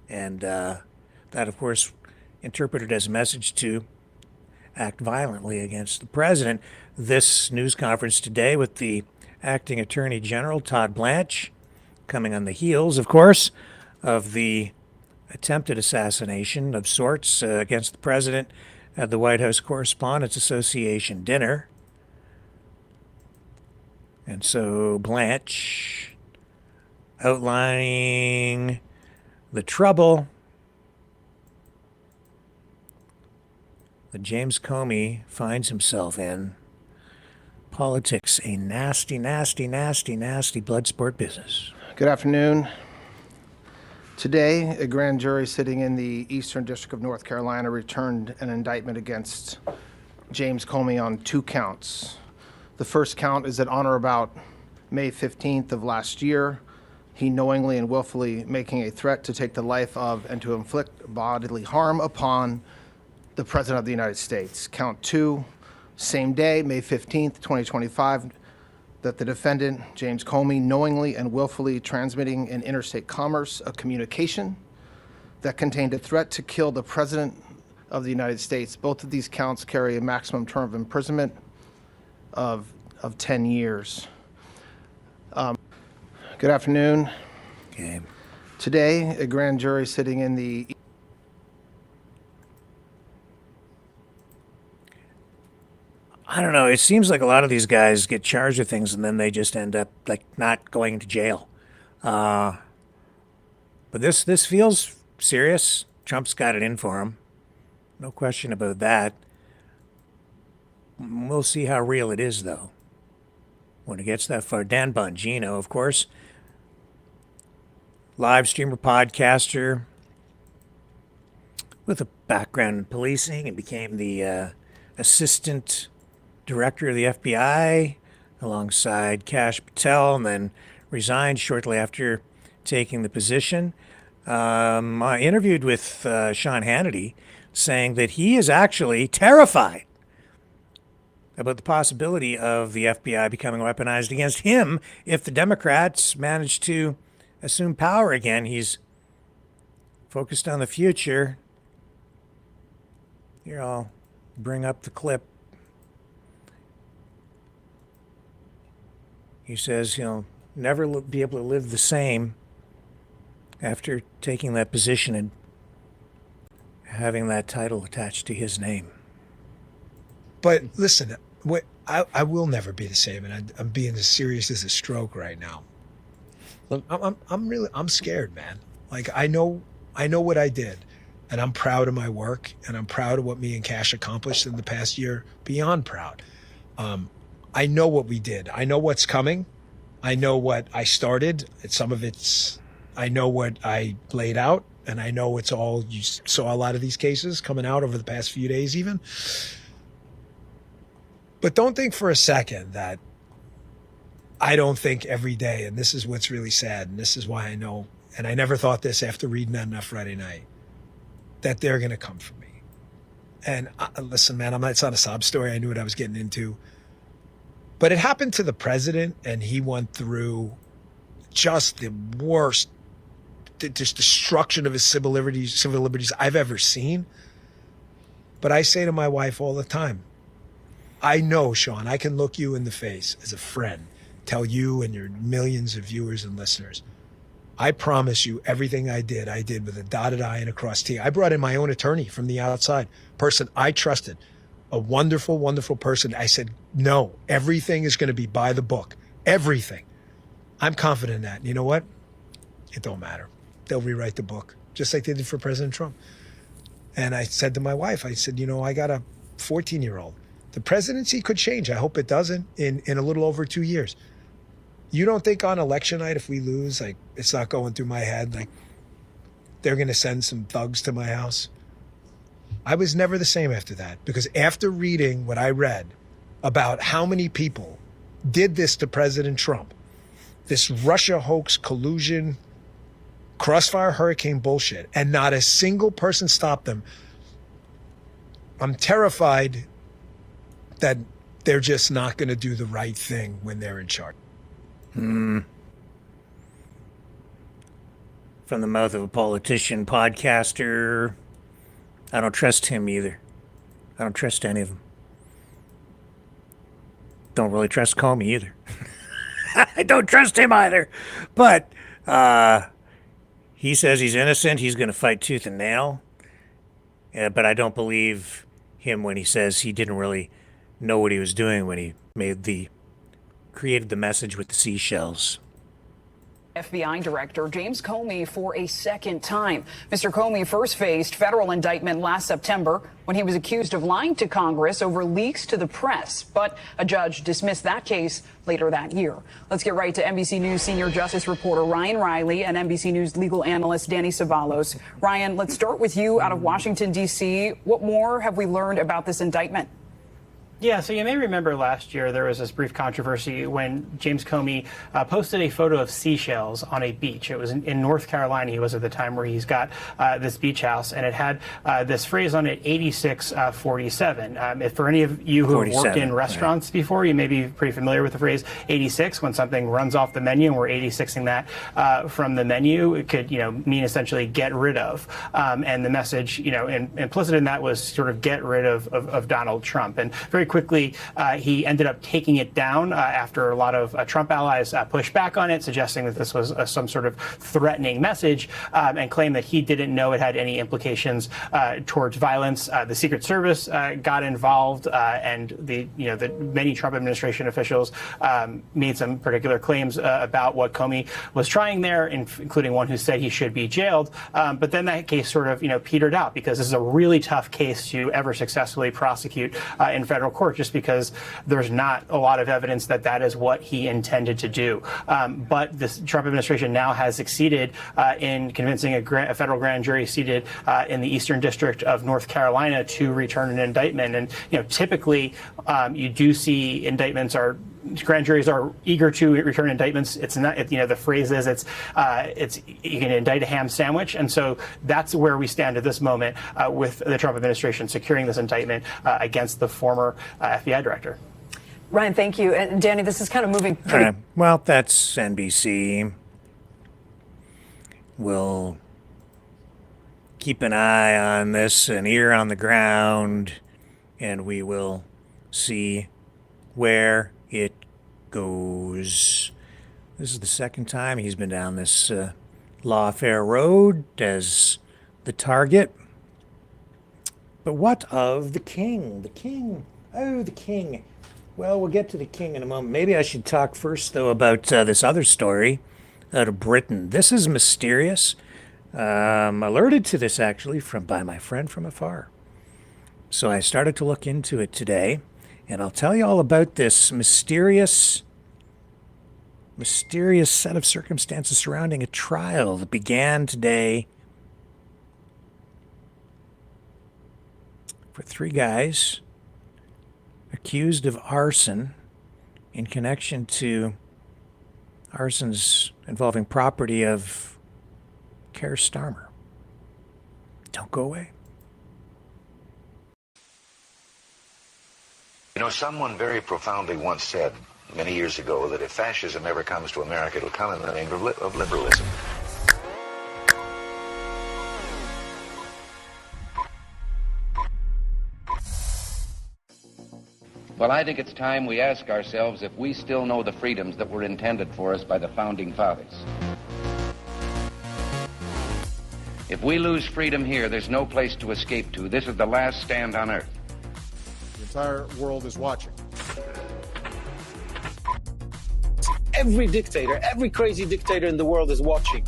And that, of course, interpreted as a message to act violently against the president. This news conference today with the acting Attorney General, Todd Blanche, coming on the heels, of course, of the attempted assassination of sorts against the president at the White House Correspondents Association dinner. And so Blanche outlining the trouble that James Comey finds himself in. Politics, a nasty, nasty, nasty, nasty blood sport business. Good afternoon. Today, a grand jury sitting in the Eastern District of North Carolina returned an indictment against James Comey on 2 counts. The first count is that on or about May 15th of last year, he knowingly and willfully making a threat to take the life of and to inflict bodily harm upon the President of the United States. Count 2, same day, May 15th, 2025, that the defendant, James Comey, knowingly and willfully transmitting in interstate commerce a communication that contained a threat to kill the President of the United States. Both of these counts carry a maximum term of imprisonment of 10 years. Good afternoon. Okay. Today, a grand jury sitting in the I don't know. It seems like a lot of these guys get charged with things and then they just end up like not going to jail. But this feels serious. Trump's got it in for him. No question about that. We'll see how real it is, though, when it gets that far. Dan Bongino, of course, live streamer, podcaster with a background in policing, and became the assistant director of the FBI alongside Kash Patel, and then resigned shortly after taking the position. I interviewed with Sean Hannity, saying that he is actually terrified about the possibility of the FBI becoming weaponized against him if the Democrats manage to assume power again. He's focused on the future. Here, I'll bring up the clip. He says he'll never be able to live the same after taking that position and having that title attached to his name. But listen, I will never be the same, and I'm being as serious as a stroke right now. Look, I'm scared, man. Like I know what I did, and I'm proud of my work, and I'm proud of what me and Cash accomplished in the past year. Beyond proud. I know what we did. I know what's coming. I know what I started. I know what I laid out, and I know it's all, you saw a lot of these cases coming out over the past few days even. But don't think for a second that I don't think every day, and this is what's really sad, and this is why I know, and I never thought this after reading that enough Friday night, that they're going to come for me. And listen, man, it's not a sob story. I knew what I was getting into. But it happened to the president, and he went through just the worst just destruction of his civil liberties I've ever seen. But I say to my wife all the time, I know, Sean, I can look you in the face as a friend, tell you and your millions of viewers and listeners, I promise you everything I did with a dotted I and a crossed T. I brought in my own attorney from the outside, person I trusted, a wonderful, wonderful person. I said, no, everything is going to be by the book. Everything. I'm confident in that. And you know what? It don't matter. They'll rewrite the book, just like they did for President Trump. And I said to my wife, I said, I got a 14-year-old. The presidency could change. I hope it doesn't in a little over 2 years. You don't think on election night, if we lose, like it's not going through my head, like they're going to send some thugs to my house? I was never the same after that, because after reading what I read about how many people did this to President Trump, this Russia hoax, collusion, crossfire hurricane bullshit, and not a single person stopped them, I'm terrified that they're just not going to do the right thing when they're in charge. From the mouth of a politician, podcaster, I don't trust him either. I don't trust any of them. Don't really trust Comey either. I don't trust him either. But he says he's innocent. He's going to fight tooth and nail. But I don't believe him when he says he didn't really know what he was doing when he created the message with the seashells. FBI Director James Comey for a second time. Mr. Comey first faced federal indictment last September when he was accused of lying to Congress over leaks to the press, but a judge dismissed that case later that year. Let's get right to NBC News senior justice reporter Ryan Riley and NBC News legal analyst Danny Ceballos. Ryan, let's start with you out of Washington, D.C. What more have we learned about this indictment? Yeah, so you may remember last year there was this brief controversy when James Comey posted a photo of seashells on a beach. It was in North Carolina, he was at the time, where he's got this beach house, and it had this phrase on it, 8647. If for any of you who have worked in restaurants before, you may be pretty familiar with the phrase 86. When something runs off the menu and we're 86ing that from the menu, it could mean essentially get rid of. And the message implicit in that was sort of get rid of Donald Trump. And very quickly, he ended up taking it down after a lot of Trump allies pushed back on it, suggesting that this was some sort of threatening message, and claimed that he didn't know it had any implications towards violence. The Secret Service got involved, and the many Trump administration officials made some particular claims about what Comey was trying there, including one who said he should be jailed. But then that case sort of petered out, because this is a really tough case to ever successfully prosecute in federal court, just because there's not a lot of evidence that that is what he intended to do. But this Trump administration now has succeeded in convincing a federal grand jury seated in the Eastern District of North Carolina to return an indictment. And typically you do see grand juries are eager to return indictments. It's not, the phrase is it's you can indict a ham sandwich, and so that's where we stand at this moment with the Trump administration securing this indictment against the former FBI director. Ryan, thank you. And Danny, this is kind of moving pretty... Well, that's NBC. We'll keep an eye on this, an ear on the ground, and we will see where it goes. This is the second time he's been down this lawfare road as the target. But what of the king? The king. Oh, the king. Well, we'll get to the king in a moment. Maybe I should talk first, though, about this other story out of Britain. This is mysterious. Alerted to this, actually, by my friend from afar. So I started to look into it today, and I'll tell you all about this mysterious set of circumstances surrounding a trial that began today for 3 guys accused of arson in connection to arsons involving property of Keir Starmer. Don't go away. Someone very profoundly once said many years ago that if fascism ever comes to America, it'll come in the name of liberalism. Well, I think it's time we ask ourselves if we still know the freedoms that were intended for us by the Founding Fathers. If we lose freedom here, there's no place to escape to. This is the last stand on earth. The entire world is watching. Every dictator, every crazy dictator in the world is watching.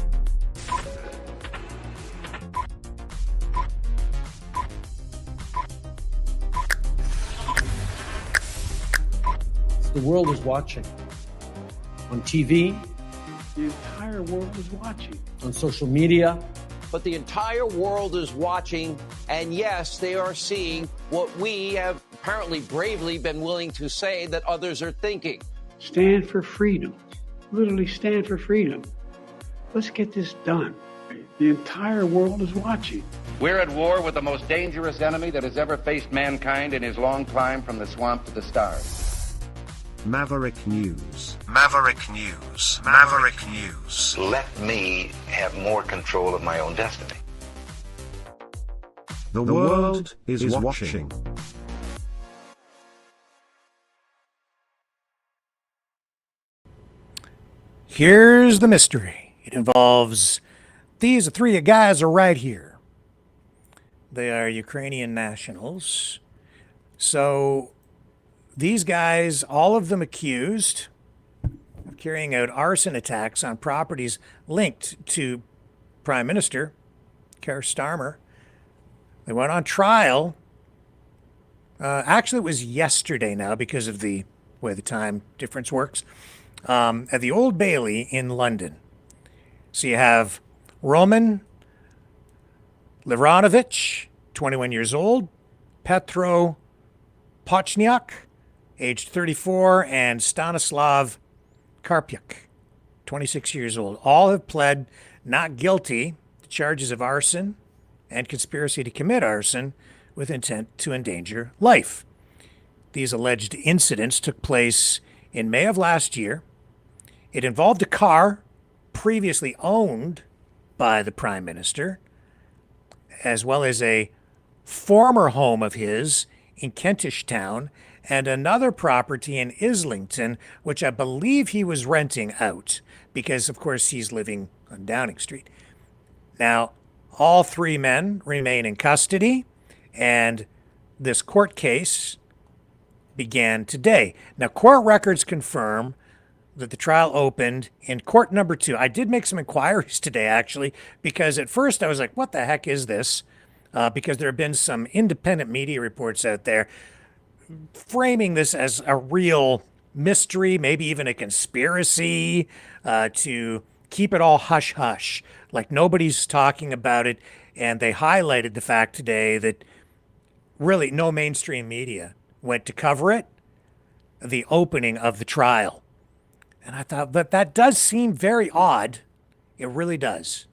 The world is watching. On TV, the entire world is watching. On social media. But the entire world is watching, and yes, they are seeing what we have apparently bravely been willing to say that others are thinking. Stand for freedom. Literally stand for freedom. Let's get this done. The entire world is watching. We're at war with the most dangerous enemy that has ever faced mankind in his long climb from the swamp to the stars. Maverick News. Maverick News. Maverick News. Let me have more control of my own destiny. The world is watching. Here's the mystery. It involves these 3 guys are right here. They are Ukrainian nationals. So these guys, all of them accused of carrying out arson attacks on properties linked to Prime Minister Keir Starmer. They went on trial. Actually, it was yesterday now because of the way the time difference works. At the Old Bailey in London. So you have Roman Livranovich, 21 years old, Petro Pochniak, aged 34, and Stanislav Karpyuk, 26 years old. All have pled not guilty to charges of arson and conspiracy to commit arson with intent to endanger life. These alleged incidents took place in May of last year. It involved a car previously owned by the Prime Minister, as well as a former home of his in Kentish Town and another property in Islington, which I believe he was renting out because, of course, he's living on Downing Street. Now, all three men remain in custody, and this court case began today. Now, court records confirm that the trial opened in court number 2. I did make some inquiries today, actually, because at first I was like, what the heck is this? Because there have been some independent media reports out there framing this as a real mystery, maybe even a conspiracy to keep it all hush-hush, like nobody's talking about it. And they highlighted the fact today that really no mainstream media went to cover it, the opening of the trial. And I thought, but that does seem very odd. It really does.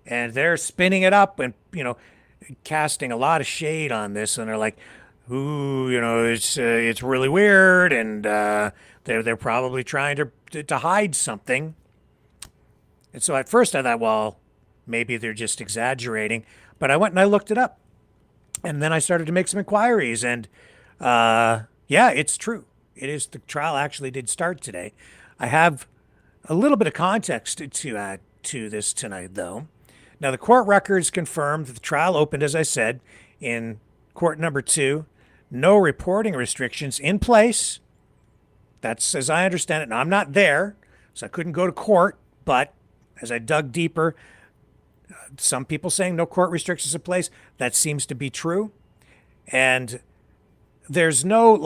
And they're spinning it up and, casting a lot of shade on this. And they're like, ooh, it's really weird. And they're probably trying to hide something. And so at first I thought, well, maybe they're just exaggerating. But I went and I looked it up. And then I started to make some inquiries. And yeah, it's true. It is. The trial actually did start today. I have a little bit of context to add to this tonight, though. Now, the court records confirmed that the trial opened, as I said, in court number 2. No reporting restrictions in place. That's as I understand it. Now, I'm not there, so I couldn't go to court. But as I dug deeper, some people saying no court restrictions in place. That seems to be true. And there's no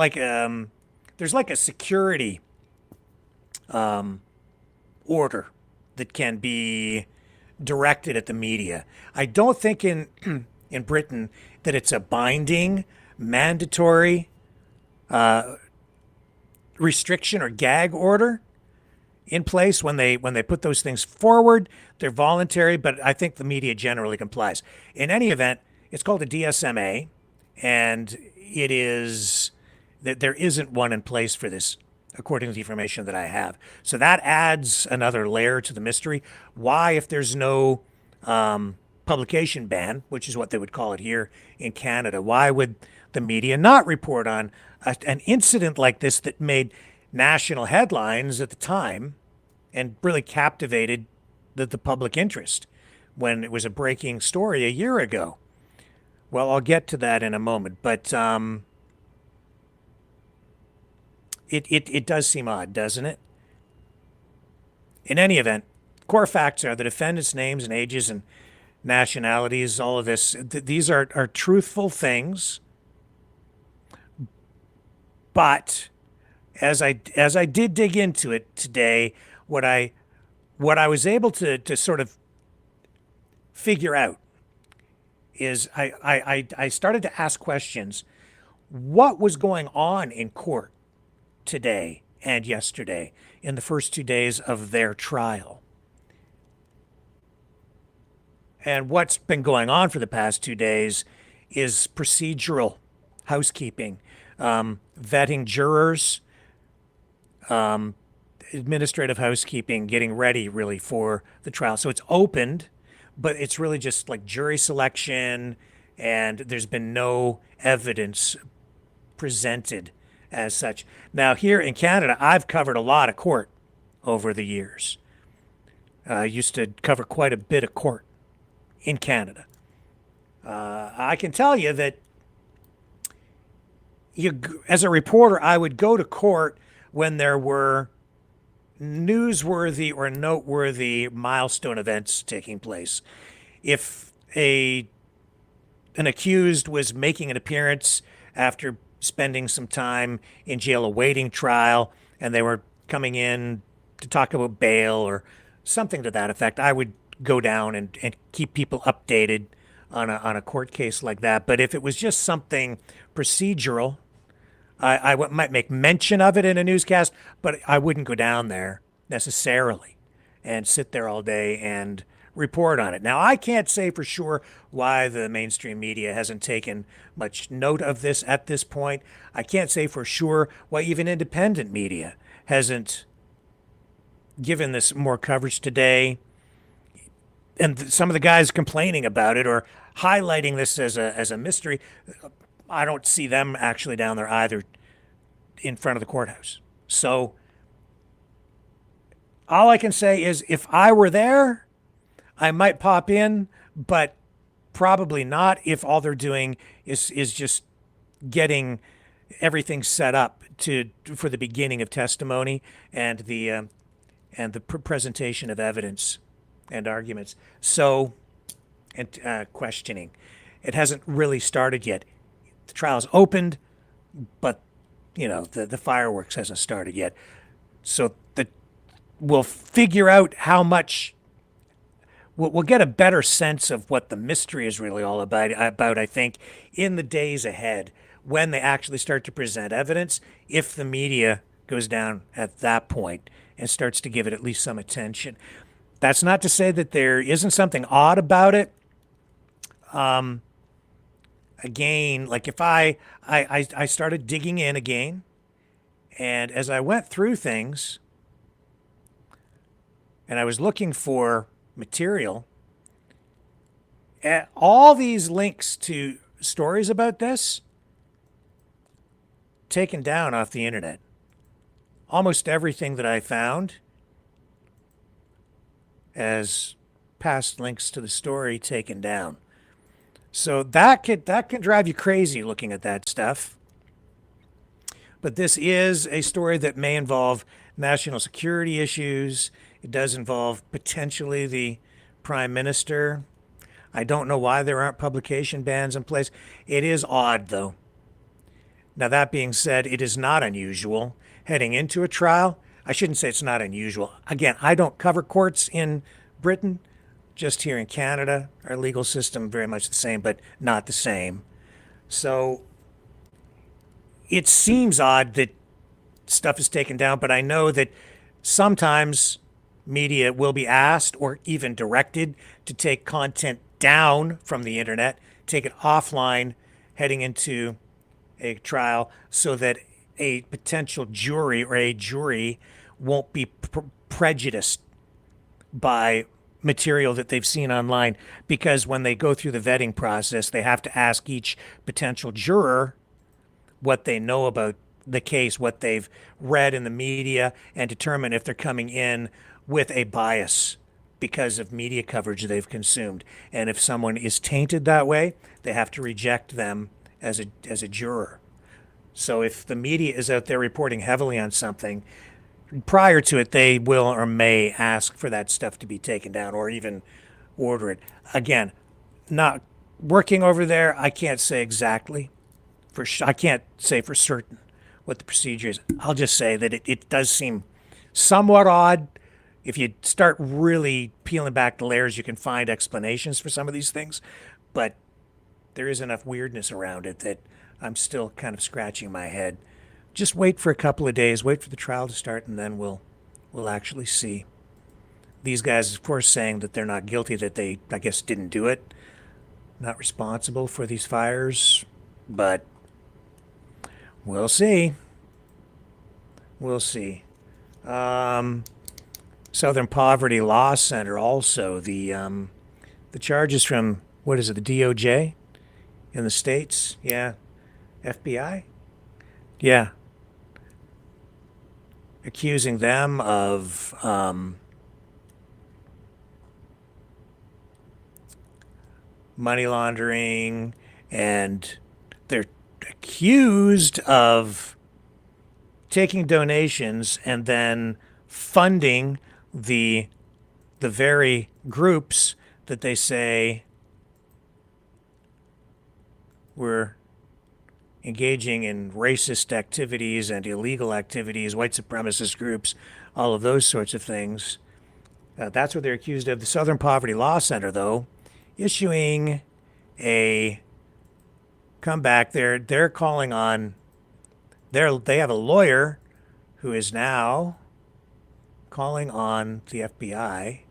there's like a security order that can be directed at the media. I don't think in Britain that it's a binding, mandatory restriction or gag order in place when they put those things forward. They're voluntary, but I think the media generally complies. In any event, it's called a DSMA, and it is that there isn't one in place for this, according to the information that I have. So that adds another layer to the mystery. Why, if there's no publication ban, which is what they would call it here in Canada, why would the media not report on an incident like this that made national headlines at the time and really captivated the public interest when it was a breaking story a year ago? Well, I'll get to that in a moment, but it does seem odd, doesn't it? In any event, core facts are the defendants' names and ages and nationalities, all of this. These are truthful things. But as I did dig into it today, what I was able to sort of figure out is I started to ask questions. What was going on in court today and yesterday in the first 2 days of their trial? And what's been going on for the past 2 days is procedural housekeeping, vetting jurors, administrative housekeeping, getting ready really for the trial. So it's opened, but it's really just like jury selection, and there's been no evidence presented as such. Now, here in Canada, I've covered a lot of court over the years. I used to cover quite a bit of court in Canada. I can tell you that as a reporter, I would go to court when there were newsworthy or noteworthy milestone events taking place. If an accused was making an appearance after spending some time in jail awaiting trial, and they were coming in to talk about bail or something to that effect, I would go down and keep people updated on a court case like that. But if it was just something procedural, I might make mention of it in a newscast, but I wouldn't go down there necessarily and sit there all day and report on it. Now, I can't say for sure why the mainstream media hasn't taken much note of this at this point. I can't say for sure why even independent media hasn't given this more coverage today. And some of the guys complaining about it or highlighting this as a mystery, I don't see them actually down there either in front of the courthouse. So all I can say is if I were there, I might pop in, but probably not if all they're doing is just getting everything set up for the beginning of testimony and the presentation of evidence and arguments. So, and questioning. It hasn't really started yet. The trial's opened, but the fireworks hasn't started yet. So we'll figure out how much. We'll get a better sense of what the mystery is really all about, I think, in the days ahead when they actually start to present evidence, if the media goes down at that point and starts to give it at least some attention. That's not to say that there isn't something odd about it. Again, like if I started digging in again, and as I went through things, and I was looking for material, all these links to stories about this taken down off the internet. Almost everything that I found as past links to the story taken down. So that can drive you crazy looking at that stuff. But this is a story that may involve national security issues. It does involve potentially the Prime Minister. I don't know why there aren't publication bans in place. It is odd, though. Now, that being said, it is not unusual heading into a trial. I shouldn't say it's not unusual. Again, I don't cover courts in Britain, just here in Canada. Our legal system very much the same, but not the same. So it seems odd that stuff is taken down, but I know that sometimes media will be asked or even directed to take content down from the internet, take it offline heading into a trial so that a potential jury or a jury won't be prejudiced by material that they've seen online, because when they go through the vetting process, they have to ask each potential juror what they know about the case, what they've read in the media, and determine if they're coming in with a bias because of media coverage they've consumed. And if someone is tainted that way, they have to reject them as a juror. So if the media is out there reporting heavily on something, prior to it, they will or may ask for that stuff to be taken down or even order it. Again, not working over there, I can't say exactly. I can't say for certain what the procedure is. I'll just say that it does seem somewhat odd. If you start really peeling back the layers, you can find explanations for some of these things. But there is enough weirdness around it that I'm still kind of scratching my head. Just wait for a couple of days, wait for the trial to start, and then we'll actually see. These guys, of course, saying that they're not guilty, that they, I guess, didn't do it, not responsible for these fires, but we'll see. We'll see. Southern Poverty Law Center also, the charges from, what is it, the DOJ in the States? Yeah. FBI? Yeah. Accusing them of money laundering, and they're accused of taking donations and then funding the very groups that they say were engaging in racist activities and illegal activities, white supremacist groups, all of those sorts of things. That's what they're accused of. The Southern Poverty Law Center, though, issuing a comeback. They're calling on. They have a lawyer who is now calling on the FBI,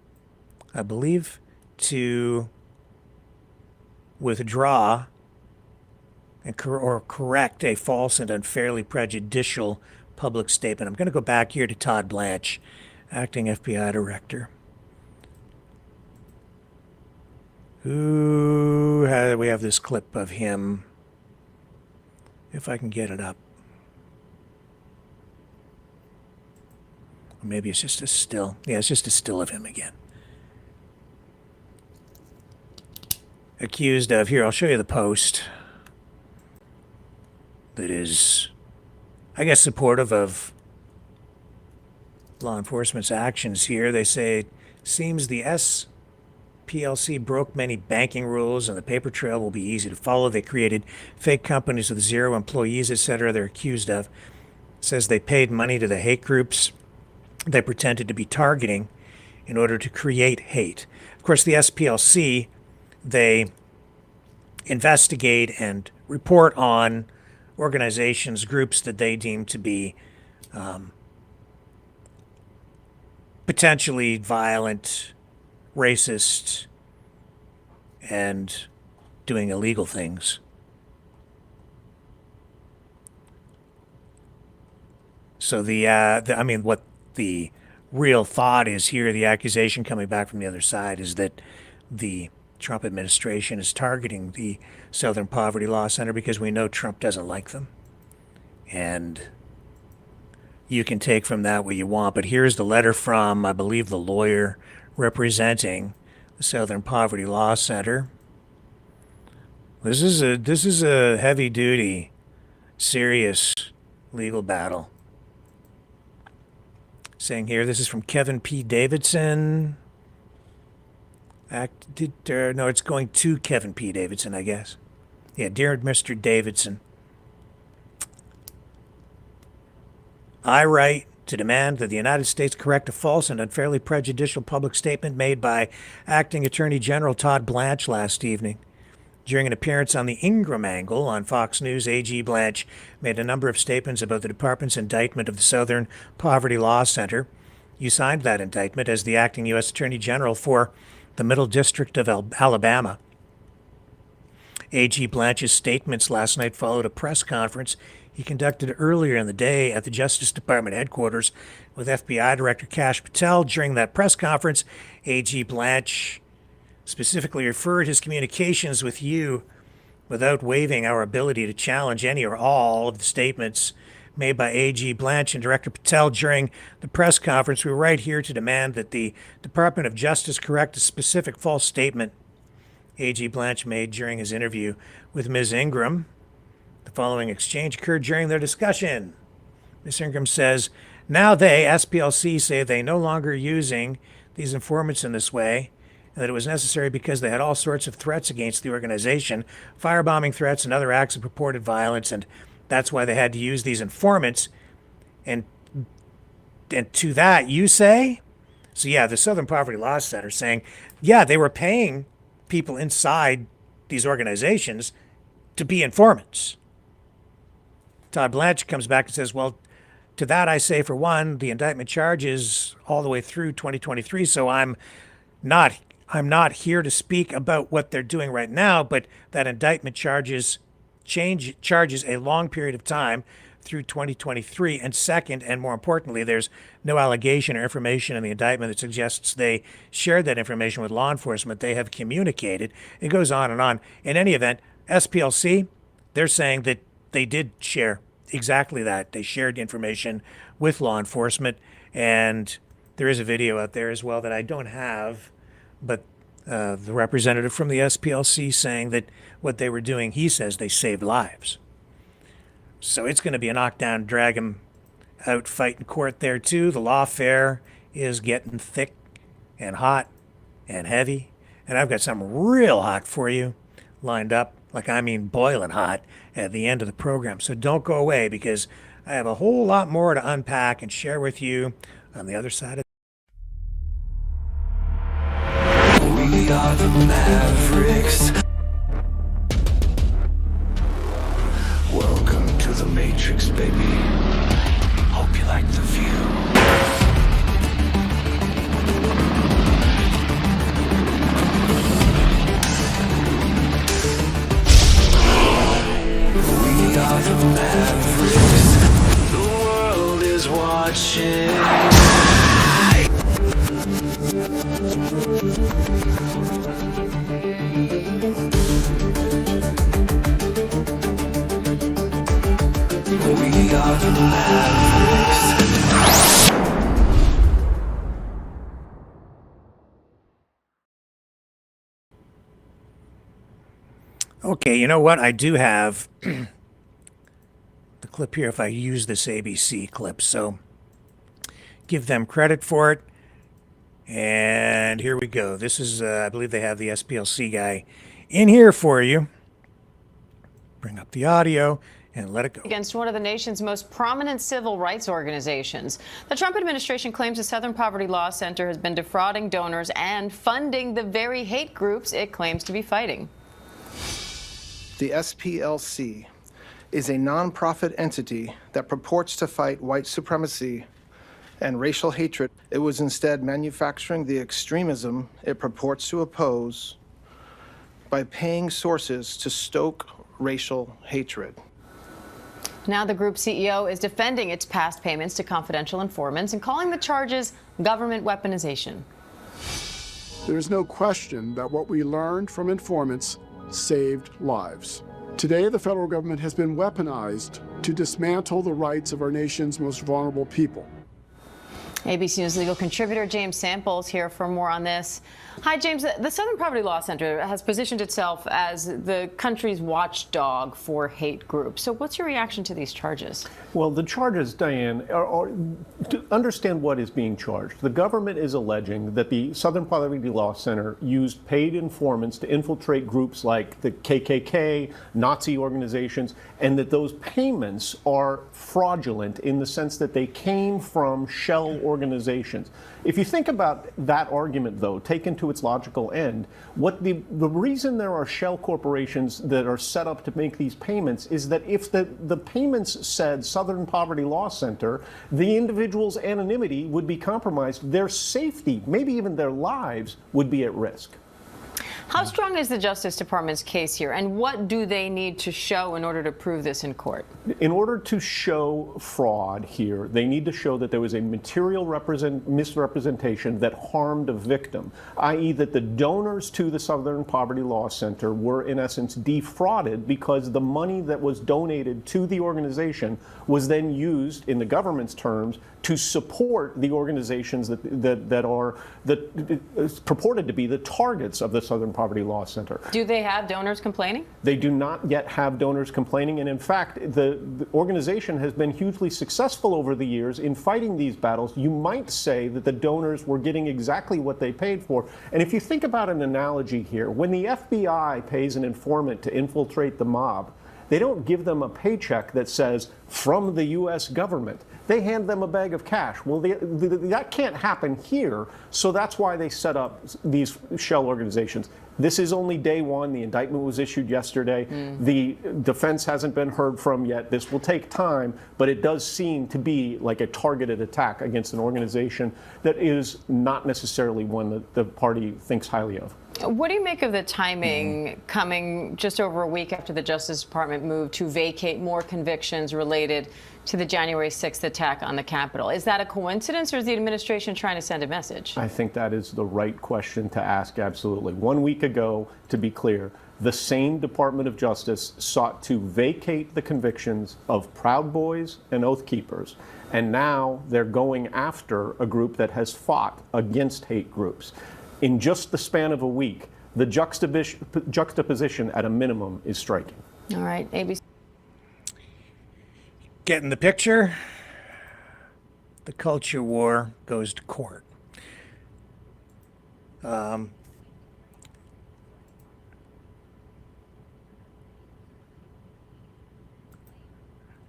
I believe, to withdraw or correct a false and unfairly prejudicial public statement. I'm going to go back here to Todd Blanche, acting FBI director. We have this clip of him, if I can get it up. Or maybe it's just a still. Yeah, it's just a still of him again. Accused of, here, I'll show you the post that is, I guess, supportive of law enforcement's actions here. They say, seems the SPLC broke many banking rules and the paper trail will be easy to follow. They created fake companies with 0 employees, etc. They're accused of. Says they paid money to the hate groups they pretended to be targeting in order to create hate. Of course, the SPLC, they investigate and report on organizations, groups that they deem to be potentially violent, racist, and doing illegal things. So what the real thought is here, the accusation coming back from the other side, is that the Trump administration is targeting the Southern Poverty Law Center because we know Trump doesn't like them. And you can take from that what you want. But here's the letter from, I believe, the lawyer representing the Southern Poverty Law Center. This is a heavy-duty, serious legal battle. Saying here, this is from Kevin P. Davidson. No, it's going to Kevin P. Davidson, I guess. Yeah, dear Mr. Davidson, I write to demand that the United States correct a false and unfairly prejudicial public statement made by Acting Attorney General Todd Blanche last evening. During an appearance on the Ingram Angle on Fox News, AG Blanche made a number of statements about the department's indictment of the Southern Poverty Law Center. You signed that indictment as the acting U.S. Attorney General for the Middle District of Alabama. AG Blanche's statements last night followed a press conference he conducted earlier in the day at the Justice Department headquarters with FBI Director Kash Patel. During that press conference, AG Blanche specifically referred his communications with you without waiving our ability to challenge any or all of the statements made by AG Blanche and Director Patel during the press conference. We were right here to demand that the Department of Justice correct a specific false statement AG Blanche made during his interview with Ms. Ingram. The following exchange occurred during their discussion. Ms. Ingram says, now they, SPLC, say they no longer using these informants in this way, and that it was necessary because they had all sorts of threats against the organization, firebombing threats and other acts of purported violence, and that's why they had to use these informants. And to that, you say? So yeah, the Southern Poverty Law Center saying, yeah, they were paying people inside these organizations to be informants. Todd Blanche comes back and says, well, to that I say, for one, the indictment charges all the way through 2023, so I'm not here to speak about what they're doing right now, but that indictment charges a long period of time through 2023. And second, and more importantly, there's no allegation or information in the indictment that suggests they shared that information with law enforcement. They have communicated. It goes on and on. In any event, SPLC, they're saying that they did share exactly that. They shared information with law enforcement, and there is a video out there as well that I don't have, but the representative from the SPLC saying that what they were doing, he says they saved lives. So it's going to be a knockdown, drag 'em out fighting court there too. The lawfare is getting thick and hot and heavy. And I've got something real hot for you lined up, like I mean boiling hot, at the end of the program. So don't go away, because I have a whole lot more to unpack and share with you on the other side of. We are the Mavericks. Welcome to the Matrix, baby. Hope you like the view. We are the Mavericks. The world is watching. We are the Mavericks. Okay, you know what? I do have the clip here if I use this ABC clip, so give them credit for it. And here we go. This is, I believe they have the SPLC guy in here for you. Bring up the audio and let it go. Against one of the nation's most prominent civil rights organizations. The Trump administration claims the Southern Poverty Law Center has been defrauding donors and funding the very hate groups it claims to be fighting. The SPLC is a nonprofit entity that purports to fight white supremacy and racial hatred. It was instead manufacturing the extremism it purports to oppose by paying sources to stoke racial hatred. Now the group CEO is defending its past payments to confidential informants and calling the charges government weaponization. There's no question that what we learned from informants saved lives. Today, the federal government has been weaponized to dismantle the rights of our nation's most vulnerable people. ABC News legal contributor James Samples here for more on this. Hi, James. The Southern Poverty Law Center has positioned itself as the country's watchdog for hate groups. So what's your reaction to these charges? Well, the charges, Diane, are to understand what is being charged. The government is alleging that the Southern Poverty Law Center used paid informants to infiltrate groups like the KKK, Nazi organizations, and that those payments are fraudulent in the sense that they came from shell organizations. If you think about that argument, though, taken to its logical end, what the reason there are shell corporations that are set up to make these payments is that if the payments said Southern Poverty Law Center, the individual's anonymity would be compromised, their safety, maybe even their lives, would be at risk. How strong is the Justice Department's case here, and what do they need to show in order to prove this in court? In order to show fraud here, they need to show that there was a material misrepresentation that harmed a victim, i.e. that the donors to the Southern Poverty Law Center were, in essence, defrauded because the money that was donated to the organization was then used, in the government's terms, to support the organizations that are purported to be the targets of the Southern Poverty Law Center. Do they have donors complaining? They do not yet have donors complaining, and in fact, the organization has been hugely successful over the years in fighting these battles. You might say that the donors were getting exactly what they paid for. And if you think about an analogy here, when the FBI pays an informant to infiltrate the mob, they don't give them a paycheck that says, from the U.S. government. They hand them a bag of cash. Well, that can't happen here, so that's why they set up these shell organizations. This is only day one. The indictment was issued yesterday. The defense hasn't been heard from yet. This will take time, but it does seem to be like a targeted attack against an organization that is not necessarily one that the party thinks highly of. What do you make of the timing coming just over a week after the Justice Department moved to vacate more convictions related to the January 6th attack on the Capitol? Is that a coincidence, or is the administration trying to send a message? I think that is the right question to ask, absolutely. 1 week ago, to be clear, the same Department of Justice sought to vacate the convictions of Proud Boys and Oath Keepers, and now they're going after a group that has fought against hate groups. In just the span of a week, the juxtaposition at a minimum is striking. All right, ABC. Getting the picture? the culture war goes to court.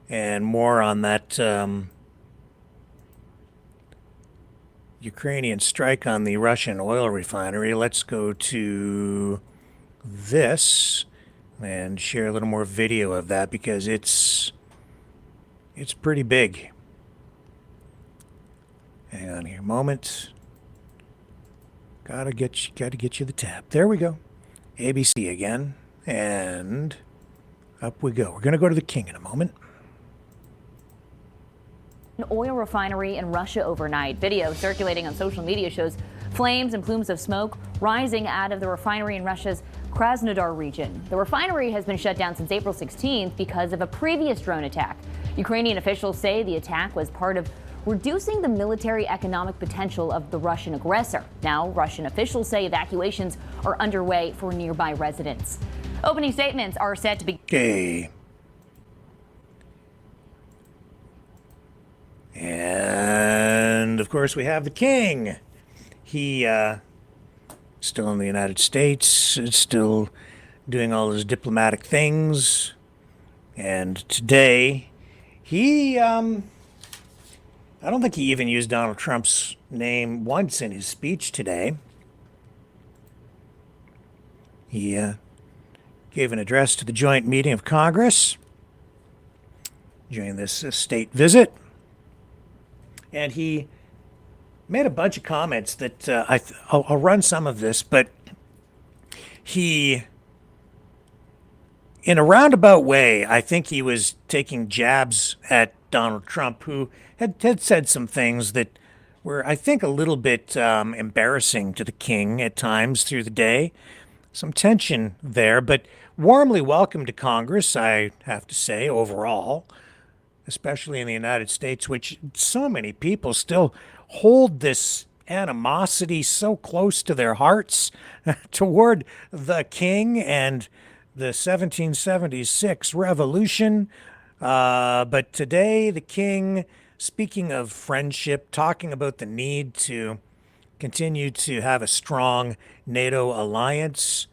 And more on that Ukrainian strike on the Russian oil refinery. Let's go to this and share a little more video of that because it's pretty big. Hang on here a moment. Gotta get you the tab. There we go. ABC again. And up we go. We're gonna go to the king in a moment. An oil refinery in Russia overnight. Video circulating on social media shows flames and plumes of smoke rising out of the refinery in Russia's Krasnodar region. The refinery has been shut down since April 16th because of a previous drone attack. Ukrainian officials say the attack was part of reducing the military economic potential of the Russian aggressor. Now, Russian officials say evacuations are underway for nearby residents. Opening statements are set to be. Okay. And of course we have the king. He still in the United States, still doing all his diplomatic things. And today he I don't think he even used Donald Trump's name once in his speech today. He gave an address to the joint meeting of Congress during this state visit. And he made a bunch of comments that I'll run some of this, but he, in a roundabout way, I think he was taking jabs at Donald Trump, who had said some things that were, I think, a little bit embarrassing to the king at times through the day. Some tension there, but warmly welcome to Congress, I have to say, overall, especially in the United States, which so many people still hold this animosity so close to their hearts toward the king and the 1776 revolution. But today, the king, speaking of friendship, talking about the need to continue to have a strong NATO alliance,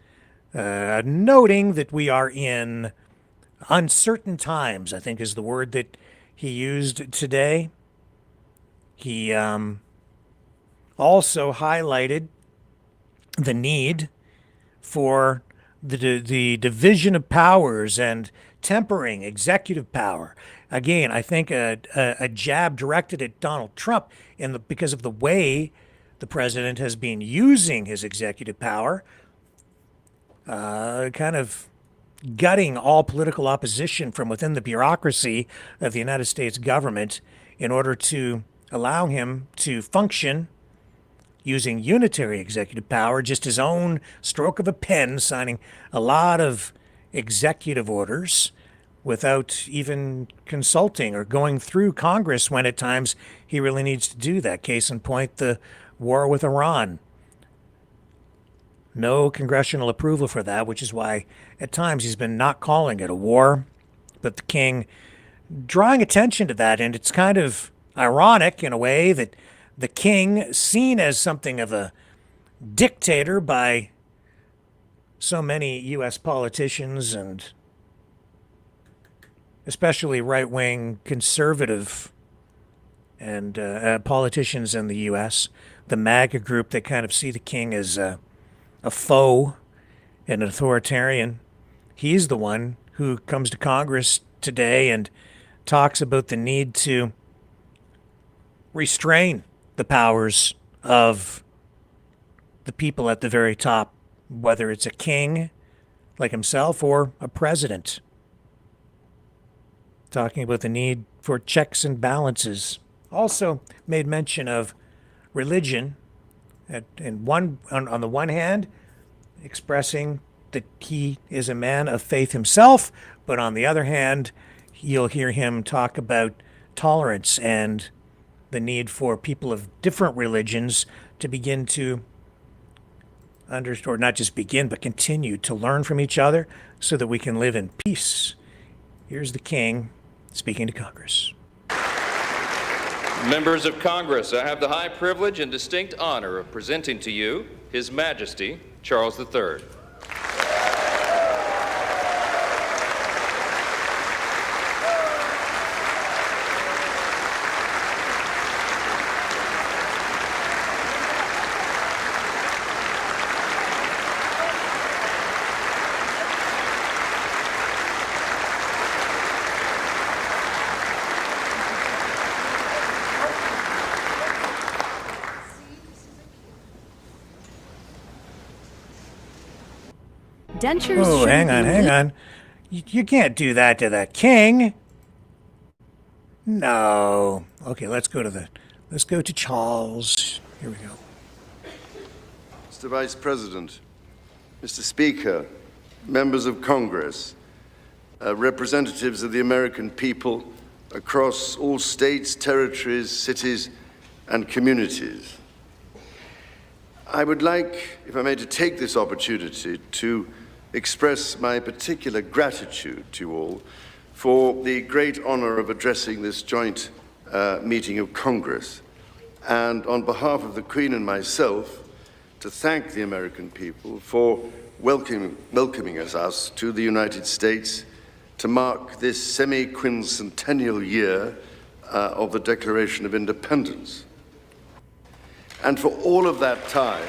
noting that we are in uncertain times, I think is the word that he used today. He also highlighted the need for the division of powers and tempering executive power. Again, I think a jab directed at Donald Trump because of the way the president has been using his executive power, kind of gutting all political opposition from within the bureaucracy of the United States government in order to allow him to function using unitary executive power, just his own stroke of a pen, signing a lot of executive orders without even consulting or going through Congress when at times he really needs to do that. Case in point, the war with Iran. No congressional approval for that, which is why at times he's been not calling it a war, but the king drawing attention to that. And it's kind of ironic in a way that the king, seen as something of a dictator by so many U.S. politicians and especially right-wing conservative and politicians in the U.S., the MAGA group, they kind of see the king as a foe and an authoritarian. He's the one who comes to Congress today and talks about the need to restrain the powers of the people at the very top, whether it's a king like himself or a president. Talking about the need for checks and balances. Also made mention of religion, on the one hand, expressing that he is a man of faith himself, but on the other hand, you'll hear him talk about tolerance and the need for people of different religions to begin to understand, or not just begin, but continue to learn from each other so that we can live in peace. Here's the king speaking to Congress. Members of Congress, I have the high privilege and distinct honor of presenting to you His Majesty Charles III. Dentures. Oh, hang on. You can't do that to the king. No. Okay, let's go to Charles. Here we go. Mr. Vice President, Mr. Speaker, members of Congress, representatives of the American people across all states, territories, cities, and communities. I would like, if I may, to take this opportunity to express my particular gratitude to you all for the great honor of addressing this joint meeting of Congress, and on behalf of the Queen and myself, to thank the American people for welcoming us to the United States to mark this semi-quincentennial year of the Declaration of Independence. And for all of that time,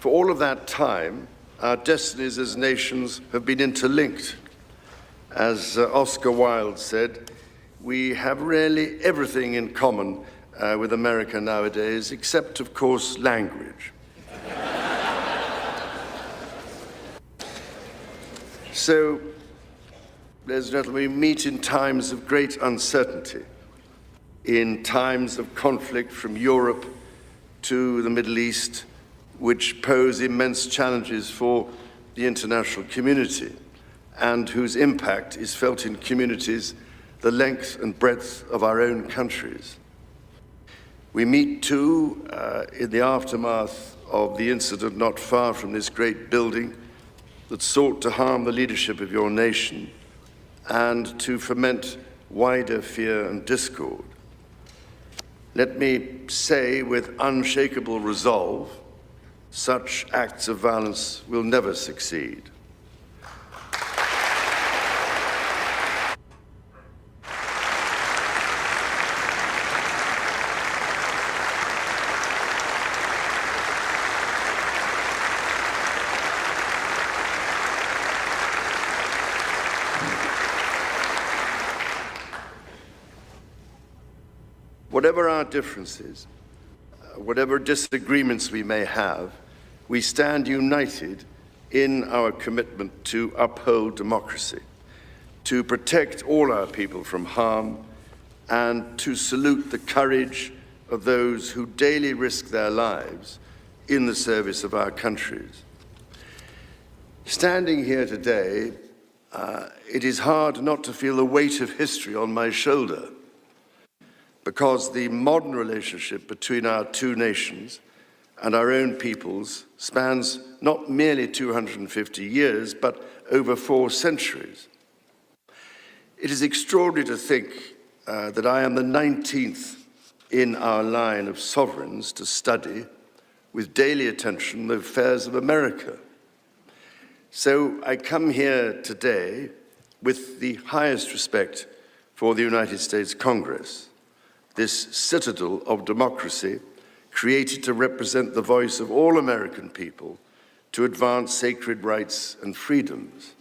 for all of that time, our destinies as nations have been interlinked. As Oscar Wilde said, we have really everything in common with America nowadays, except, of course, language. So, ladies and gentlemen, we meet in times of great uncertainty, in times of conflict from Europe to the Middle East, which pose immense challenges for the international community and whose impact is felt in communities the length and breadth of our own countries. We meet too in the aftermath of the incident not far from this great building that sought to harm the leadership of your nation and to foment wider fear and discord. Let me say with unshakable resolve, such acts of violence will never succeed. Whatever our differences, whatever disagreements we may have, we stand united in our commitment to uphold democracy, to protect all our people from harm, and to salute the courage of those who daily risk their lives in the service of our countries. Standing here today, it is hard not to feel the weight of history on my shoulder, because the modern relationship between our two nations and our own peoples spans not merely 250 years, but over 4 centuries. It is extraordinary to think that I am the 19th in our line of sovereigns to study with daily attention the affairs of America. So I come here today with the highest respect for the United States Congress, this citadel of democracy created to represent the voice of all American people to advance sacred rights and freedoms.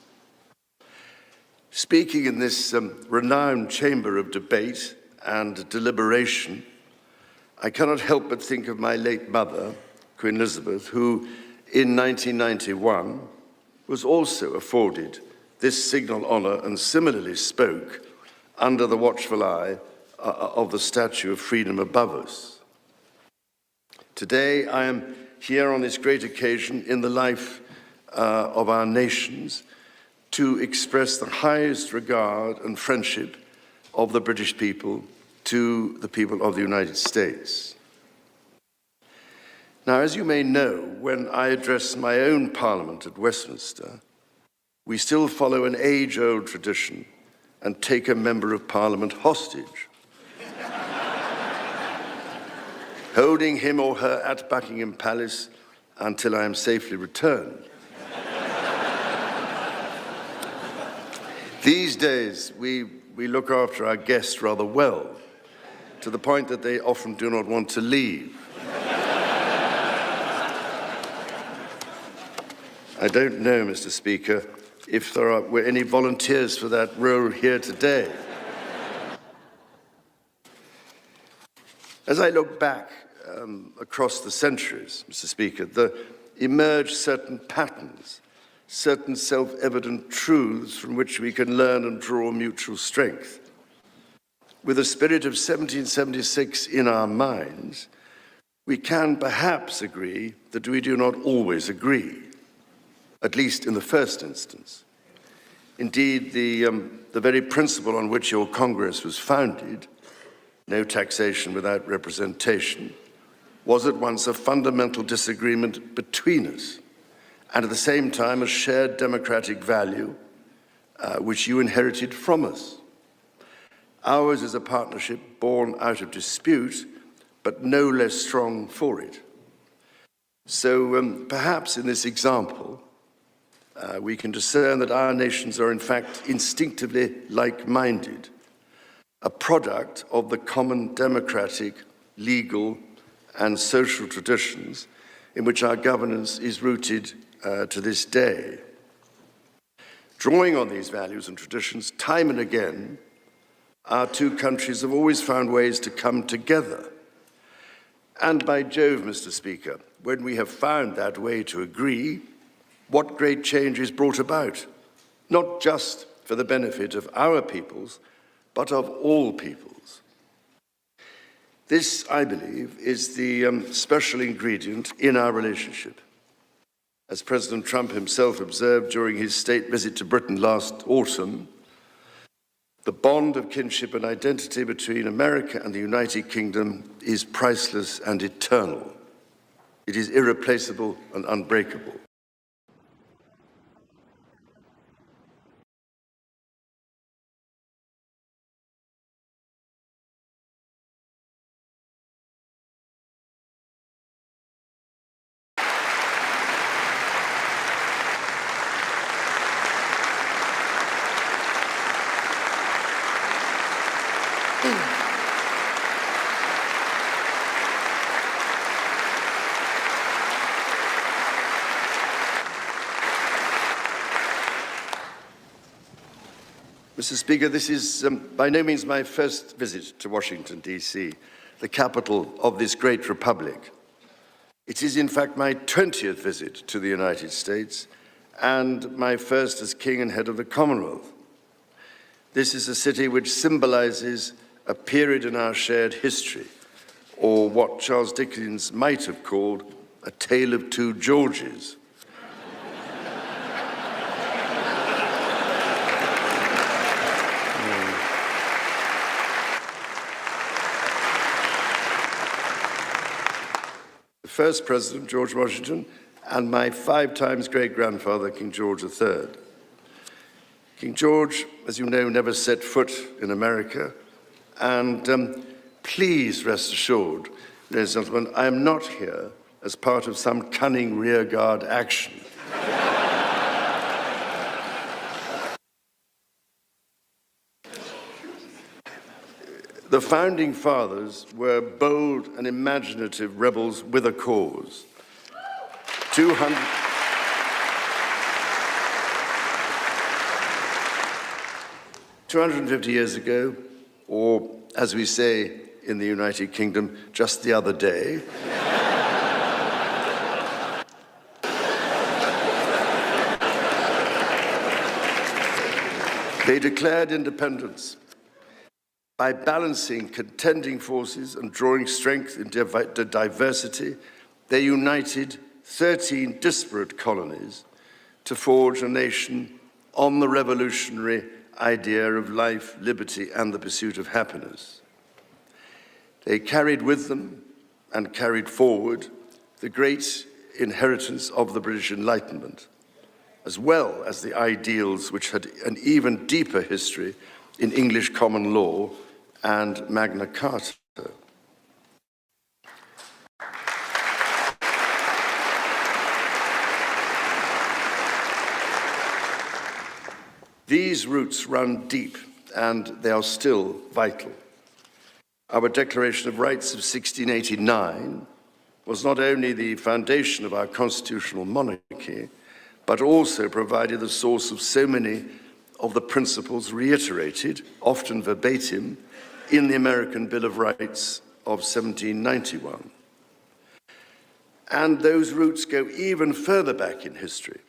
Speaking in this renowned chamber of debate and deliberation, I cannot help but think of my late mother, Queen Elizabeth, who in 1991 was also afforded this signal honor and similarly spoke under the watchful eye of the Statue of Freedom above us. Today, I am here on this great occasion in the life of our nations to express the highest regard and friendship of the British people to the people of the United States. Now, as you may know, when I address my own Parliament at Westminster, we still follow an age-old tradition and take a member of Parliament hostage, holding him or her at Buckingham Palace until I am safely returned. These days, we look after our guests rather well, to the point that they often do not want to leave. I don't know, Mr. Speaker, if there were any volunteers for that role here today. As I look back across the centuries, Mr. Speaker, there emerge certain patterns, certain self-evident truths from which we can learn and draw mutual strength. With the spirit of 1776 in our minds, we can perhaps agree that we do not always agree, at least in the first instance. Indeed, the very principle on which your Congress was founded, no taxation without representation, was at once a fundamental disagreement between us, and at the same time a shared democratic value which you inherited from us. Ours is a partnership born out of dispute, but no less strong for it. So perhaps in this example, we can discern that our nations are in fact instinctively like-minded, a product of the common democratic, legal, and social traditions in which our governance is rooted to this day. Drawing on these values and traditions, time and again, our two countries have always found ways to come together. And by Jove, Mr. Speaker, when we have found that way to agree, what great change is brought about, not just for the benefit of our peoples, but of all peoples. This, I believe, is the special ingredient in our relationship. As President Trump himself observed during his state visit to Britain last autumn, the bond of kinship and identity between America and the United Kingdom is priceless and eternal. It is irreplaceable and unbreakable. Mr. Speaker, this is by no means my first visit to Washington, D.C., the capital of this great republic. It is, in fact, my 20th visit to the United States and my first as King and head of the Commonwealth. This is a city which symbolizes a period in our shared history, or what Charles Dickens might have called a tale of two Georges. First President, George Washington, and my 5 times great-grandfather, King George III. King George, as you know, never set foot in America, and please rest assured, ladies and gentlemen, I am not here as part of some cunning rearguard action. The Founding Fathers were bold and imaginative rebels with a cause. 250 years ago, or as we say in the United Kingdom, just the other day, they declared independence. By balancing contending forces and drawing strength in diversity, they united 13 disparate colonies to forge a nation on the revolutionary idea of life, liberty, and the pursuit of happiness. They carried with them and carried forward the great inheritance of the British Enlightenment, as well as the ideals which had an even deeper history in English common law and Magna Carta. These roots run deep, and they are still vital. Our Declaration of Rights of 1689 was not only the foundation of our constitutional monarchy, but also provided the source of so many of the principles reiterated, often verbatim, in the American Bill of Rights of 1791. And those roots go even further back in history.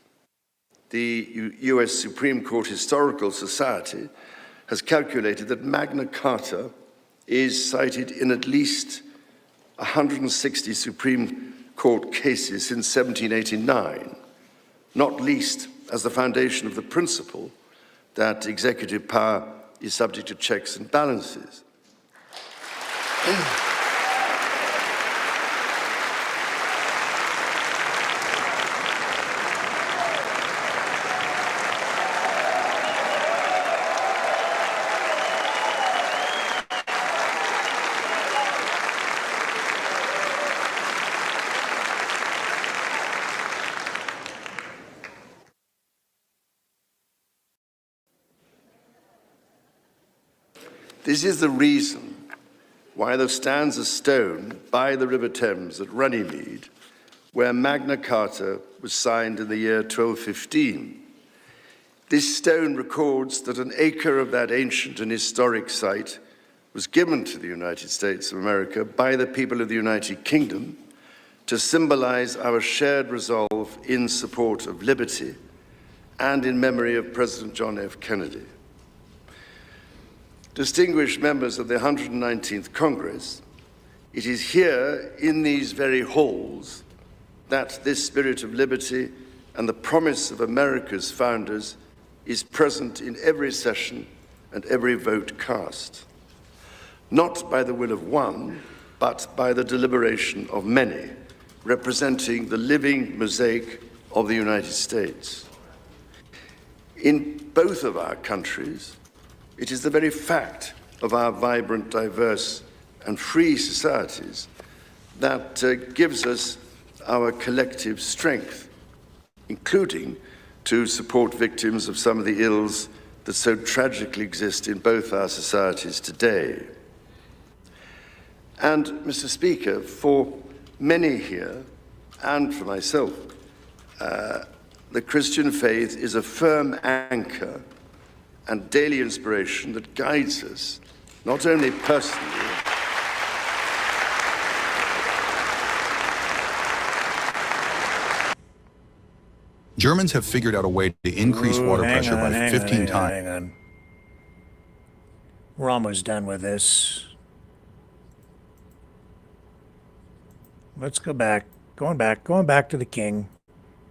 The US Supreme Court Historical Society has calculated that Magna Carta is cited in at least 160 Supreme Court cases since 1789, not least as the foundation of the principle that executive power is subject to checks and balances. This is the reason why there stands a stone by the River Thames at Runnymede, where Magna Carta was signed in the year 1215. This stone records that an acre of that ancient and historic site was given to the United States of America by the people of the United Kingdom to symbolize our shared resolve in support of liberty and in memory of President John F. Kennedy. Distinguished members of the 119th Congress, it is here in these very halls that this spirit of liberty and the promise of America's founders is present in every session and every vote cast, not by the will of one, but by the deliberation of many, representing the living mosaic of the United States. In both of our countries, it is the very fact of our vibrant, diverse, and free societies that gives us our collective strength, including to support victims of some of the ills that so tragically exist in both our societies today. And, Mr. Speaker, for many here, and for myself, the Christian faith is a firm anchor and daily inspiration that guides us, not only personally, Germans have figured out a way to increase water pressure by 15 times. Hang on. We're almost done with this. Let's go back. Going back to the king.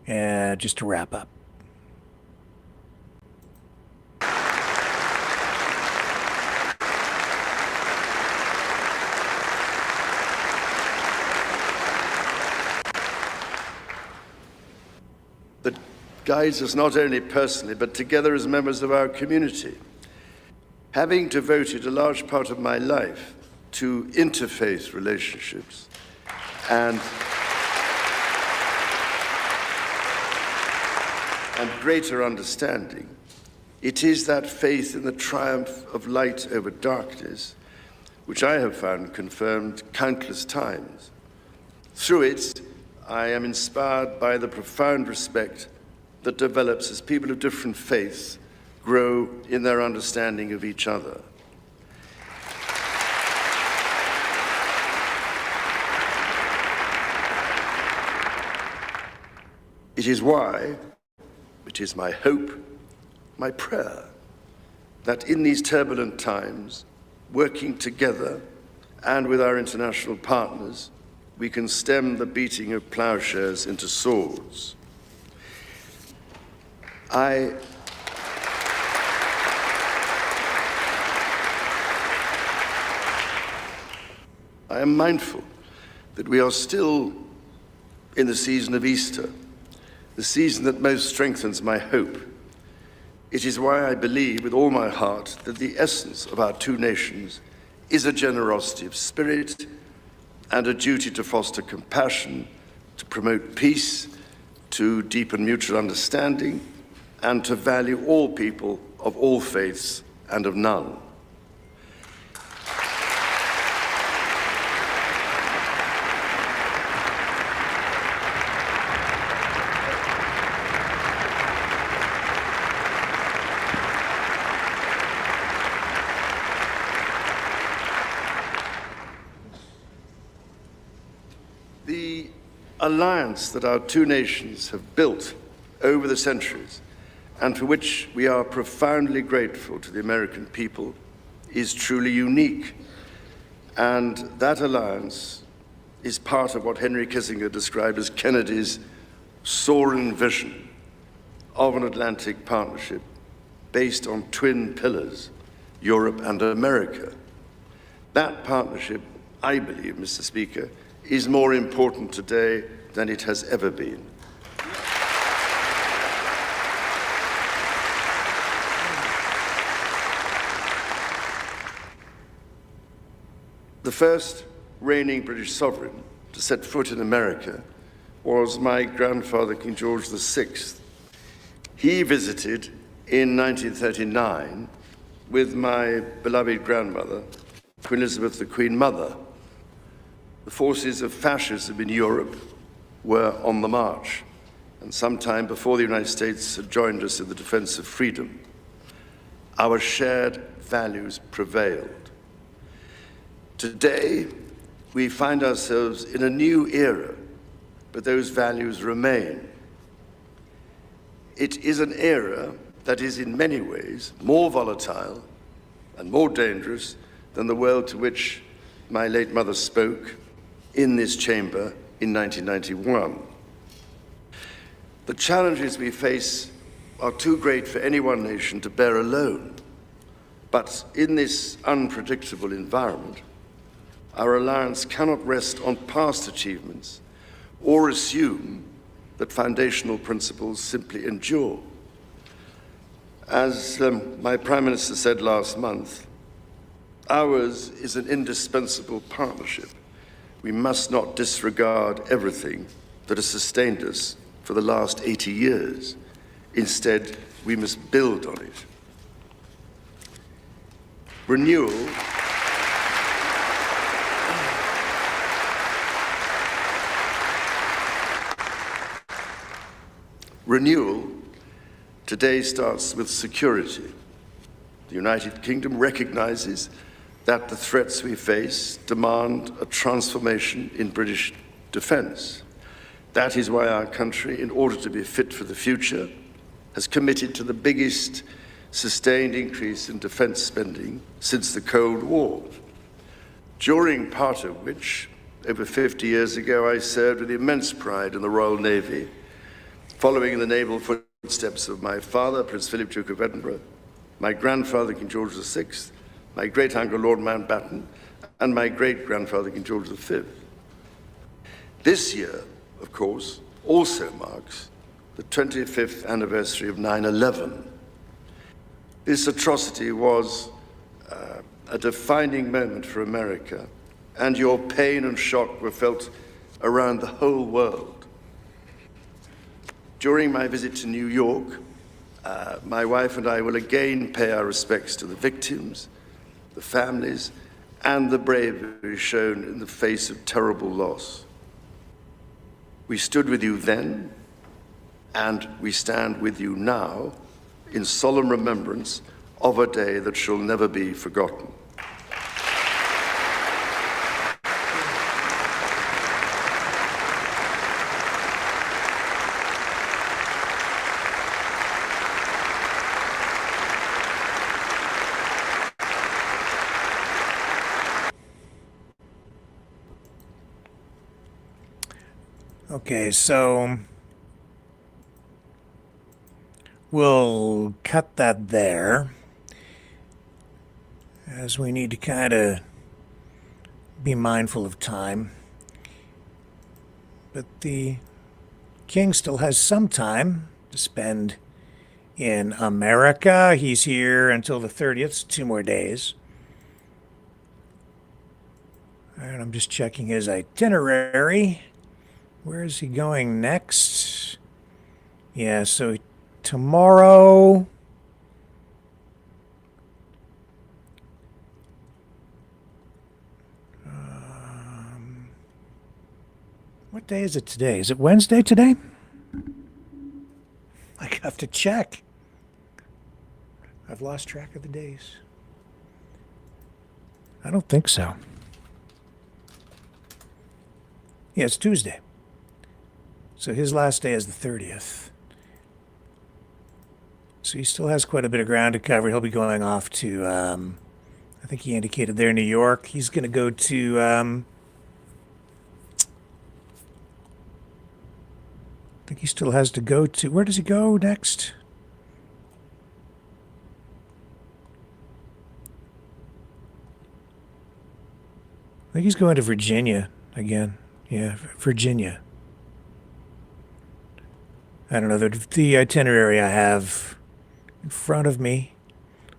Just to wrap up. that guides us not only personally, but together as members of our community. Having devoted a large part of my life to interfaith relationships and greater understanding, it is that faith in the triumph of light over darkness which I have found confirmed countless times. Through it, I am inspired by the profound respect that develops as people of different faiths grow in their understanding of each other. It is why, it is my hope, my prayer, that in these turbulent times, working together and with our international partners, we can stem the beating of plowshares into swords. I am mindful that we are still in the season of Easter, the season that most strengthens my hope. It is why I believe with all my heart that the essence of our two nations is a generosity of spirit and a duty to foster compassion, to promote peace, to deepen mutual understanding, and to value all people of all faiths and of none. The alliance that our two nations have built over the centuries, and for which we are profoundly grateful to the American people, is truly unique. And that alliance is part of what Henry Kissinger described as Kennedy's soaring vision of an Atlantic partnership based on twin pillars, Europe and America. That partnership, I believe, Mr. Speaker, is more important today than it has ever been. The first reigning British sovereign to set foot in America was my grandfather, King George VI. He visited in 1939 with my beloved grandmother, Queen Elizabeth, the Queen Mother. The forces of fascism in Europe were on the march, and sometime before the United States had joined us in the defense of freedom, our shared values prevailed. Today, we find ourselves in a new era, but those values remain. It is an era that is in many ways more volatile and more dangerous than the world to which my late mother spoke in this chamber in 1991. The challenges we face are too great for any one nation to bear alone. But in this unpredictable environment, our alliance cannot rest on past achievements or assume that foundational principles simply endure. As my Prime Minister said last month, ours is an indispensable partnership. We must not disregard everything that has sustained us for the last 80 years. Instead, we must build on it. Renewal today starts with security. The United Kingdom recognizes that the threats we face demand a transformation in British defence. That is why our country, in order to be fit for the future, has committed to the biggest sustained increase in defence spending since the Cold War, during part of which, over 50 years ago, I served with immense pride in the Royal Navy, following in the naval footsteps of my father, Prince Philip, Duke of Edinburgh, my grandfather, King George VI, my great-uncle, Lord Mountbatten, and my great-grandfather, King George V. This year, of course, also marks the 25th anniversary of 9/11. This atrocity was a defining moment for America, and your pain and shock were felt around the whole world. During my visit to New York, my wife and I will again pay our respects to the victims, the families, and the bravery shown in the face of terrible loss. We stood with you then, and we stand with you now in solemn remembrance of a day that shall never be forgotten. Okay, so we'll cut that there, as we need to kind of be mindful of time. But the king still has some time to spend in America. He's here until the 30th, 2 more days. And I'm just checking his itinerary. Where is he going next? Yeah, so tomorrow... what day is it today? Is it Wednesday today? I have to check. I've lost track of the days. I don't think so. Yeah, it's Tuesday. So his last day is the 30th. So he still has quite a bit of ground to cover. He'll be going off to, I think he indicated there, New York. He's going to go to, I think he still has to go to, where does he go next? I think he's going to Virginia again. Yeah, Virginia. I don't know, the itinerary I have in front of me.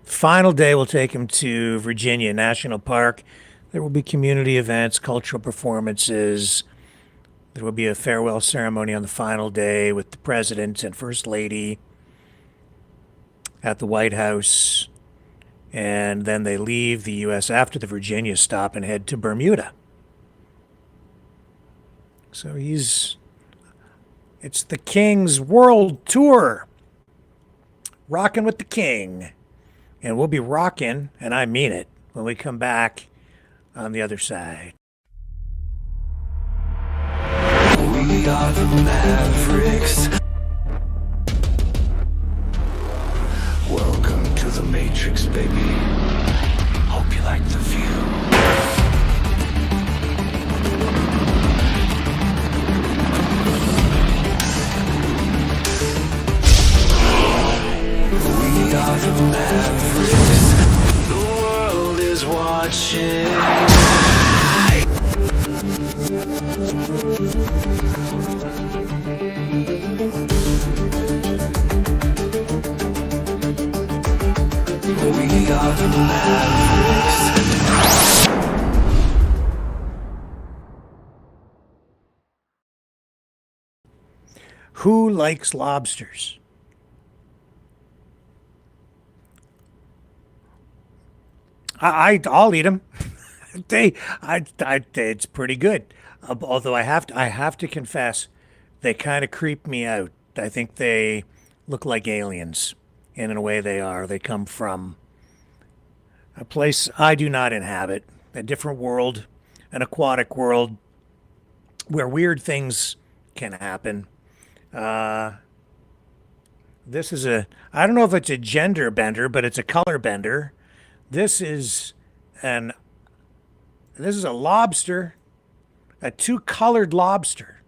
Final day will take him to Virginia National Park. There will be community events, cultural performances. There will be a farewell ceremony on the final day with the President and First Lady at the White House. And then they leave the U.S. after the Virginia stop and head to Bermuda. So it's the King's World Tour. Rocking with the King. And we'll be rocking, and I mean it, when we come back on the other side. We are the Mavericks. Welcome to the Matrix, baby. Hope you like the view. We are the Mavericks. The world is watching. We are the Mavericks. Who likes lobsters? I'll eat them. It's pretty good. Although I have to confess, they kind of creep me out. I think they look like aliens, and in a way they are. They come from a place I do not inhabit, a different world, an aquatic world, where weird things can happen. This is I don't know if it's a gender bender, but it's a color bender. This is a lobster, a 2-colored lobster.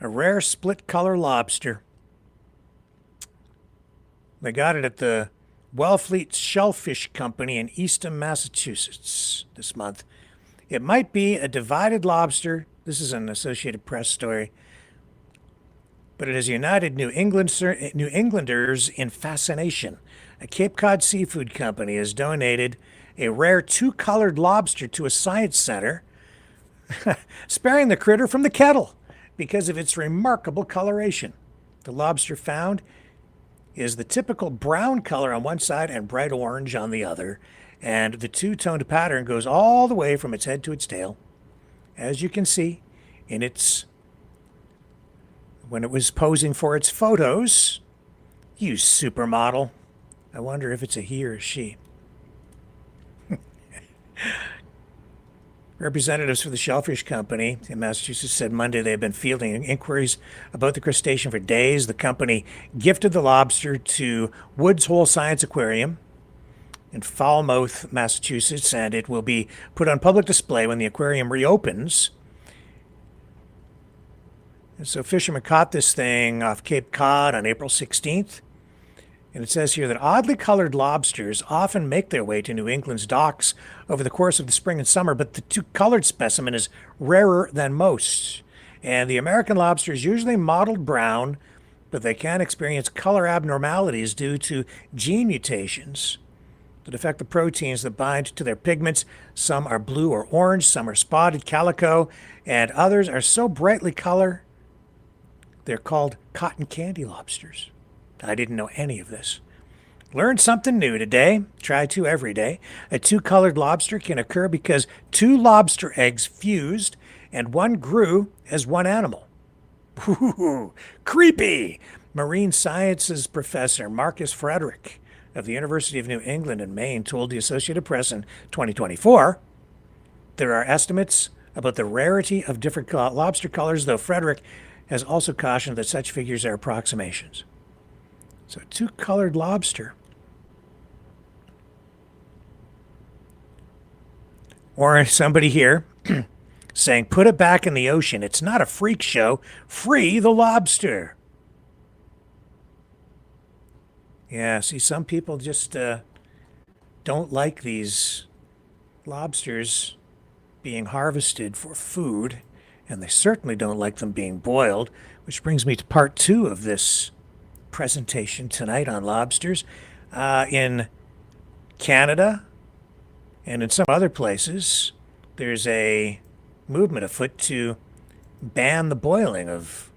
A rare split color lobster. They got it at the Wellfleet Shellfish Company in Eastham, Massachusetts this month. It might be a divided lobster. This is an Associated Press story. But it has united New Englanders in fascination. A Cape Cod seafood company has donated a rare 2-colored lobster to a science center, sparing the critter from the kettle because of its remarkable coloration. The lobster found is the typical brown color on one side and bright orange on the other, and the two-toned pattern goes all the way from its head to its tail. As you can see in when it was posing for its photos, you supermodel. I wonder if it's a he or a she. Representatives for the Shellfish Company in Massachusetts said Monday they have been fielding inquiries about the crustacean for days. The company gifted the lobster to Woods Hole Science Aquarium, in Falmouth, Massachusetts, and it will be put on public display when the aquarium reopens. And so fishermen caught this thing off Cape Cod on April 16th. And it says here that oddly colored lobsters often make their way to New England's docks over the course of the spring and summer, but the two-colored specimen is rarer than most. And the American lobster is usually mottled brown, but they can experience color abnormalities due to gene mutations that affect the proteins that bind to their pigments. Some are blue or orange, some are spotted calico, and others are so brightly colored they're called cotton candy lobsters. I didn't know any of this. Learned something new today. Try to every day. A two-colored lobster can occur because two lobster eggs fused and one grew as one animal. Ooh, creepy! Marine sciences professor Marcus Frederick of the University of New England in Maine told the Associated Press in 2024 there are estimates about the rarity of different lobster colors, though Frederick has also cautioned that such figures are approximations. So two-colored lobster. Or somebody here saying, put it back in the ocean. It's not a freak show. Free the lobster. Yeah, see, some people just don't like these lobsters being harvested for food, and they certainly don't like them being boiled, which brings me to part 2 of this presentation tonight on lobsters. In Canada and in some other places, there's a movement afoot to ban the boiling of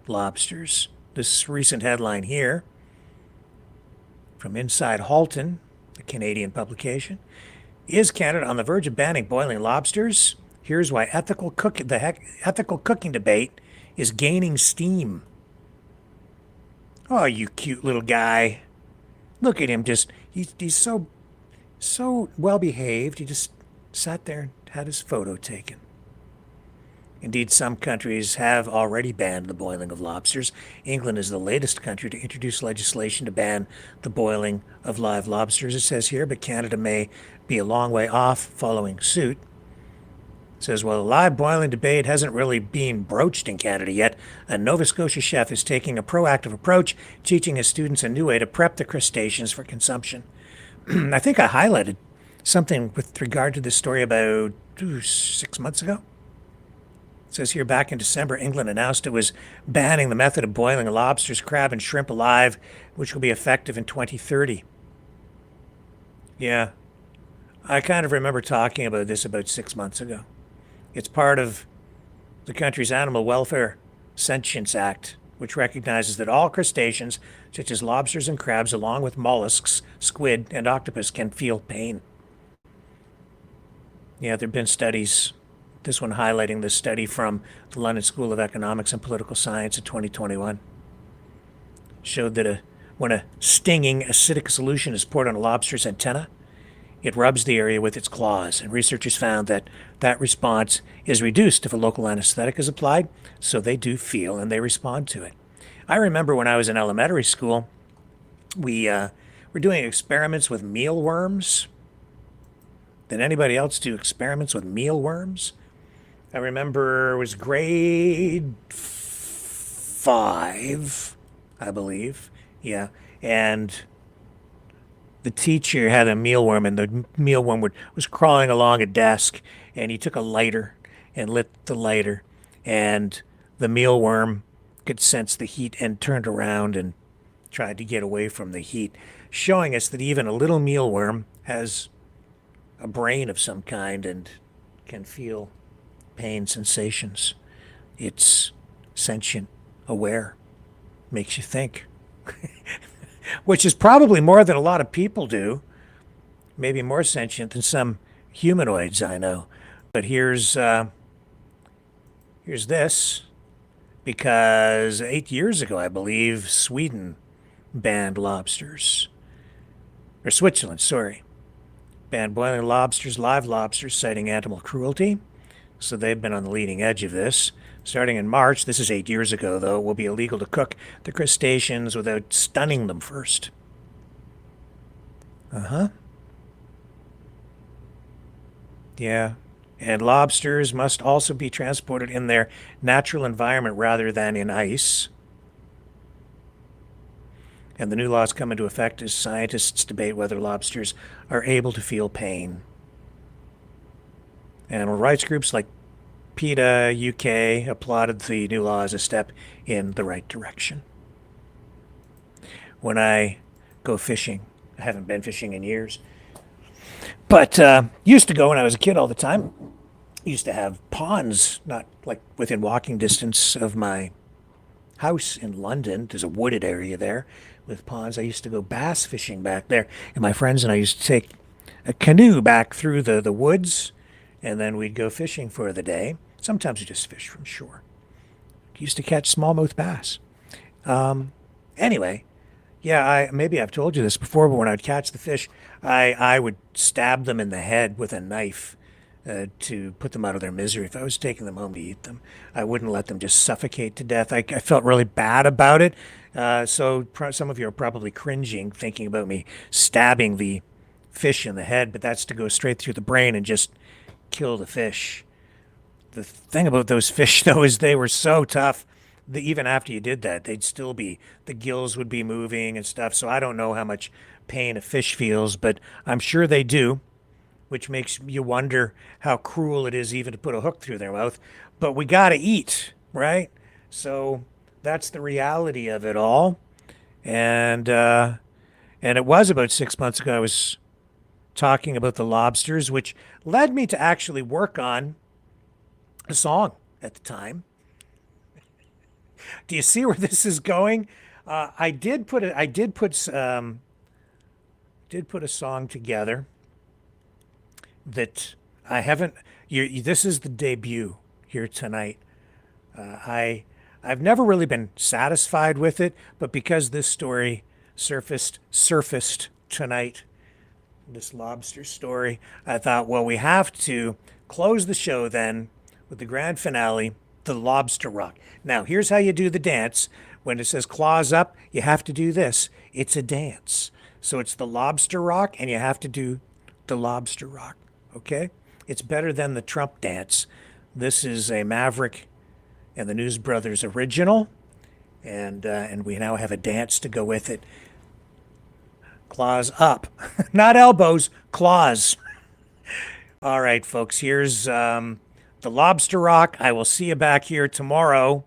lobsters. This recent headline here from Inside Halton, a Canadian publication. Is Canada on the verge of banning boiling lobsters? Here's why ethical cooking debate is gaining steam. Oh, you cute little guy. Look at him, he's so well behaved. He just sat there and had his photo taken. Indeed, some countries have already banned the boiling of lobsters. England is the latest country to introduce legislation to ban the boiling of live lobsters, it says here, but Canada may be a long way off following suit. It says, well, the live boiling debate hasn't really been broached in Canada yet. A Nova Scotia chef is taking a proactive approach, teaching his students a new way to prep the crustaceans for consumption. I think I highlighted something with regard to this story about 6 months ago. It says here, back in December, England announced it was banning the method of boiling lobsters, crab, and shrimp alive, which will be effective in 2030. Yeah, I kind of remember talking about this about 6 months ago. It's part of the country's Animal Welfare Sentience Act, which recognizes that all crustaceans, such as lobsters and crabs, along with mollusks, squid, and octopus, can feel pain. Yeah, there have been studies, this one highlighting this study from the London School of Economics and Political Science in 2021. Showed that when a stinging acidic solution is poured on a lobster's antenna, it rubs the area with its claws, and researchers found that that response is reduced if a local anesthetic is applied, so they do feel and they respond to it. I remember when I was in elementary school, we were doing experiments with mealworms. Did anybody else do experiments with mealworms? I remember it was grade 5, I believe. Yeah, and the teacher had a mealworm, and the mealworm was crawling along a desk, and he took a lighter and lit the lighter, and the mealworm could sense the heat and turned around and tried to get away from the heat, showing us that even a little mealworm has a brain of some kind and can feel pain sensations. It's sentient, aware, makes you think. Which is probably more than a lot of people do. Maybe more sentient than some humanoids I know. But here's this, because 8 years ago, I believe, Sweden banned lobsters. Or Switzerland, sorry. Banned boiling lobsters, live lobsters, citing animal cruelty. So they've been on the leading edge of this. Starting in March, this is 8 years ago, though, it will be illegal to cook the crustaceans without stunning them first. Yeah. And lobsters must also be transported in their natural environment rather than in ice. And the new laws come into effect as scientists debate whether lobsters are able to feel pain. Animal rights groups like PETA UK applauded the new law as a step in the right direction. When I go fishing, I haven't been fishing in years, but used to go when I was a kid all the time. Used to have ponds, not like within walking distance of my house in London. There's a wooded area there with ponds. I used to go bass fishing back there, and my friends and I used to take a canoe back through the woods, and then we'd go fishing for the day. Sometimes we just fish from shore. Used to catch smallmouth bass. Anyway, yeah, maybe I've told you this before, but when I'd catch the fish, I would stab them in the head with a knife to put them out of their misery. If I was taking them home to eat them, I wouldn't let them just suffocate to death. I felt really bad about it. So some of you are probably cringing thinking about me stabbing the fish in the head, but that's to go straight through the brain and just kill the fish. The thing about those fish, though, is they were so tough that even after you did that, they'd still be, the gills would be moving and stuff. So I don't know how much pain a fish feels, but I'm sure they do, which makes you wonder how cruel it is even to put a hook through their mouth. But we got to eat, right? So that's the reality of it all. And it was about 6 months ago I was talking about the lobsters, which led me to actually work on a song at the time. Do you see where this is going? I did put a song together that I haven't. This is the debut here tonight. I've never really been satisfied with it, but because this story surfaced tonight, this lobster story, I thought, well, we have to close the show then with the grand finale, the lobster rock. Now, here's how you do the dance. When it says claws up, you have to do this. It's a dance. So it's the lobster rock, and you have to do the lobster rock, okay? It's better than the Trump dance. This is a Maverick and the News Brothers original, and we now have a dance to go with it. Claws up. Not elbows, claws. All right, folks, here's the lobster rock. I will see you back here tomorrow.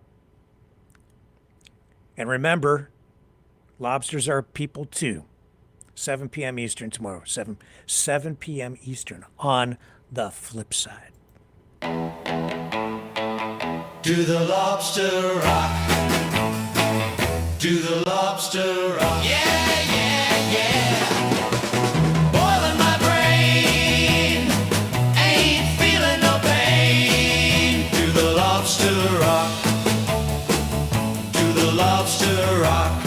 And remember, lobsters are people too. 7 p.m. Eastern tomorrow. 7 p.m. Eastern on the flip side. Do the lobster rock. Do the lobster rock. Yeah, yeah, yeah. Boiling my brain. Ain't feeling no pain. Do the lobster rock. Do the lobster rock.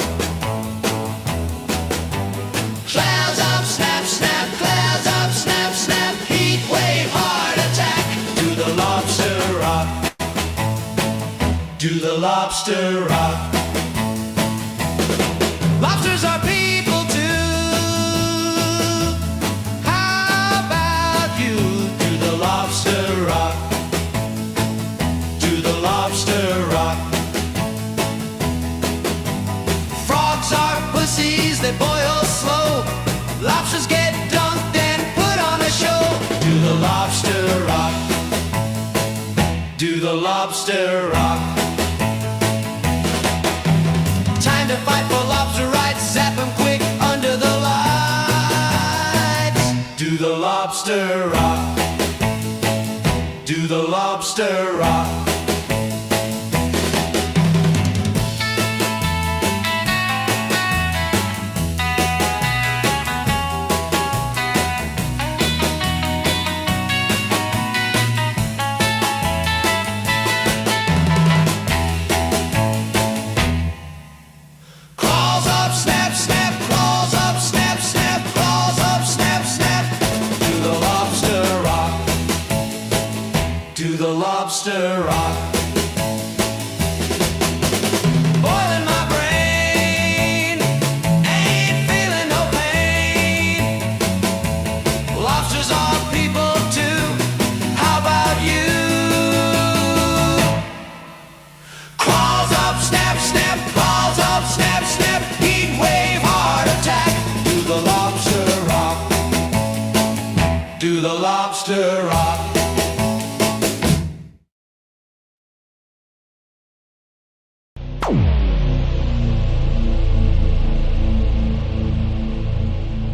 Clouds up, snap, snap. Clouds up, snap, snap. Heat wave, heart attack. Do the lobster rock. Do the lobster rock. Lobsters are people too. How about you? Do the lobster rock. Do the lobster rock. Frogs are pussies, they boil slow. Lobsters get dunked and put on a show. Do the lobster rock. Do the lobster rock. Time to fight for lobster rights. Zap them quick under the lights. Do the lobster rock. Do the lobster rock. Claws up, snap, snap. Claws up, snap, snap. Claws up, snap, snap. Do the lobster rock. Do the lobster rock. Boiling my brain. Ain't feeling no pain. Lobsters are people too.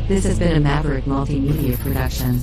This has been a Maverick Multimedia production.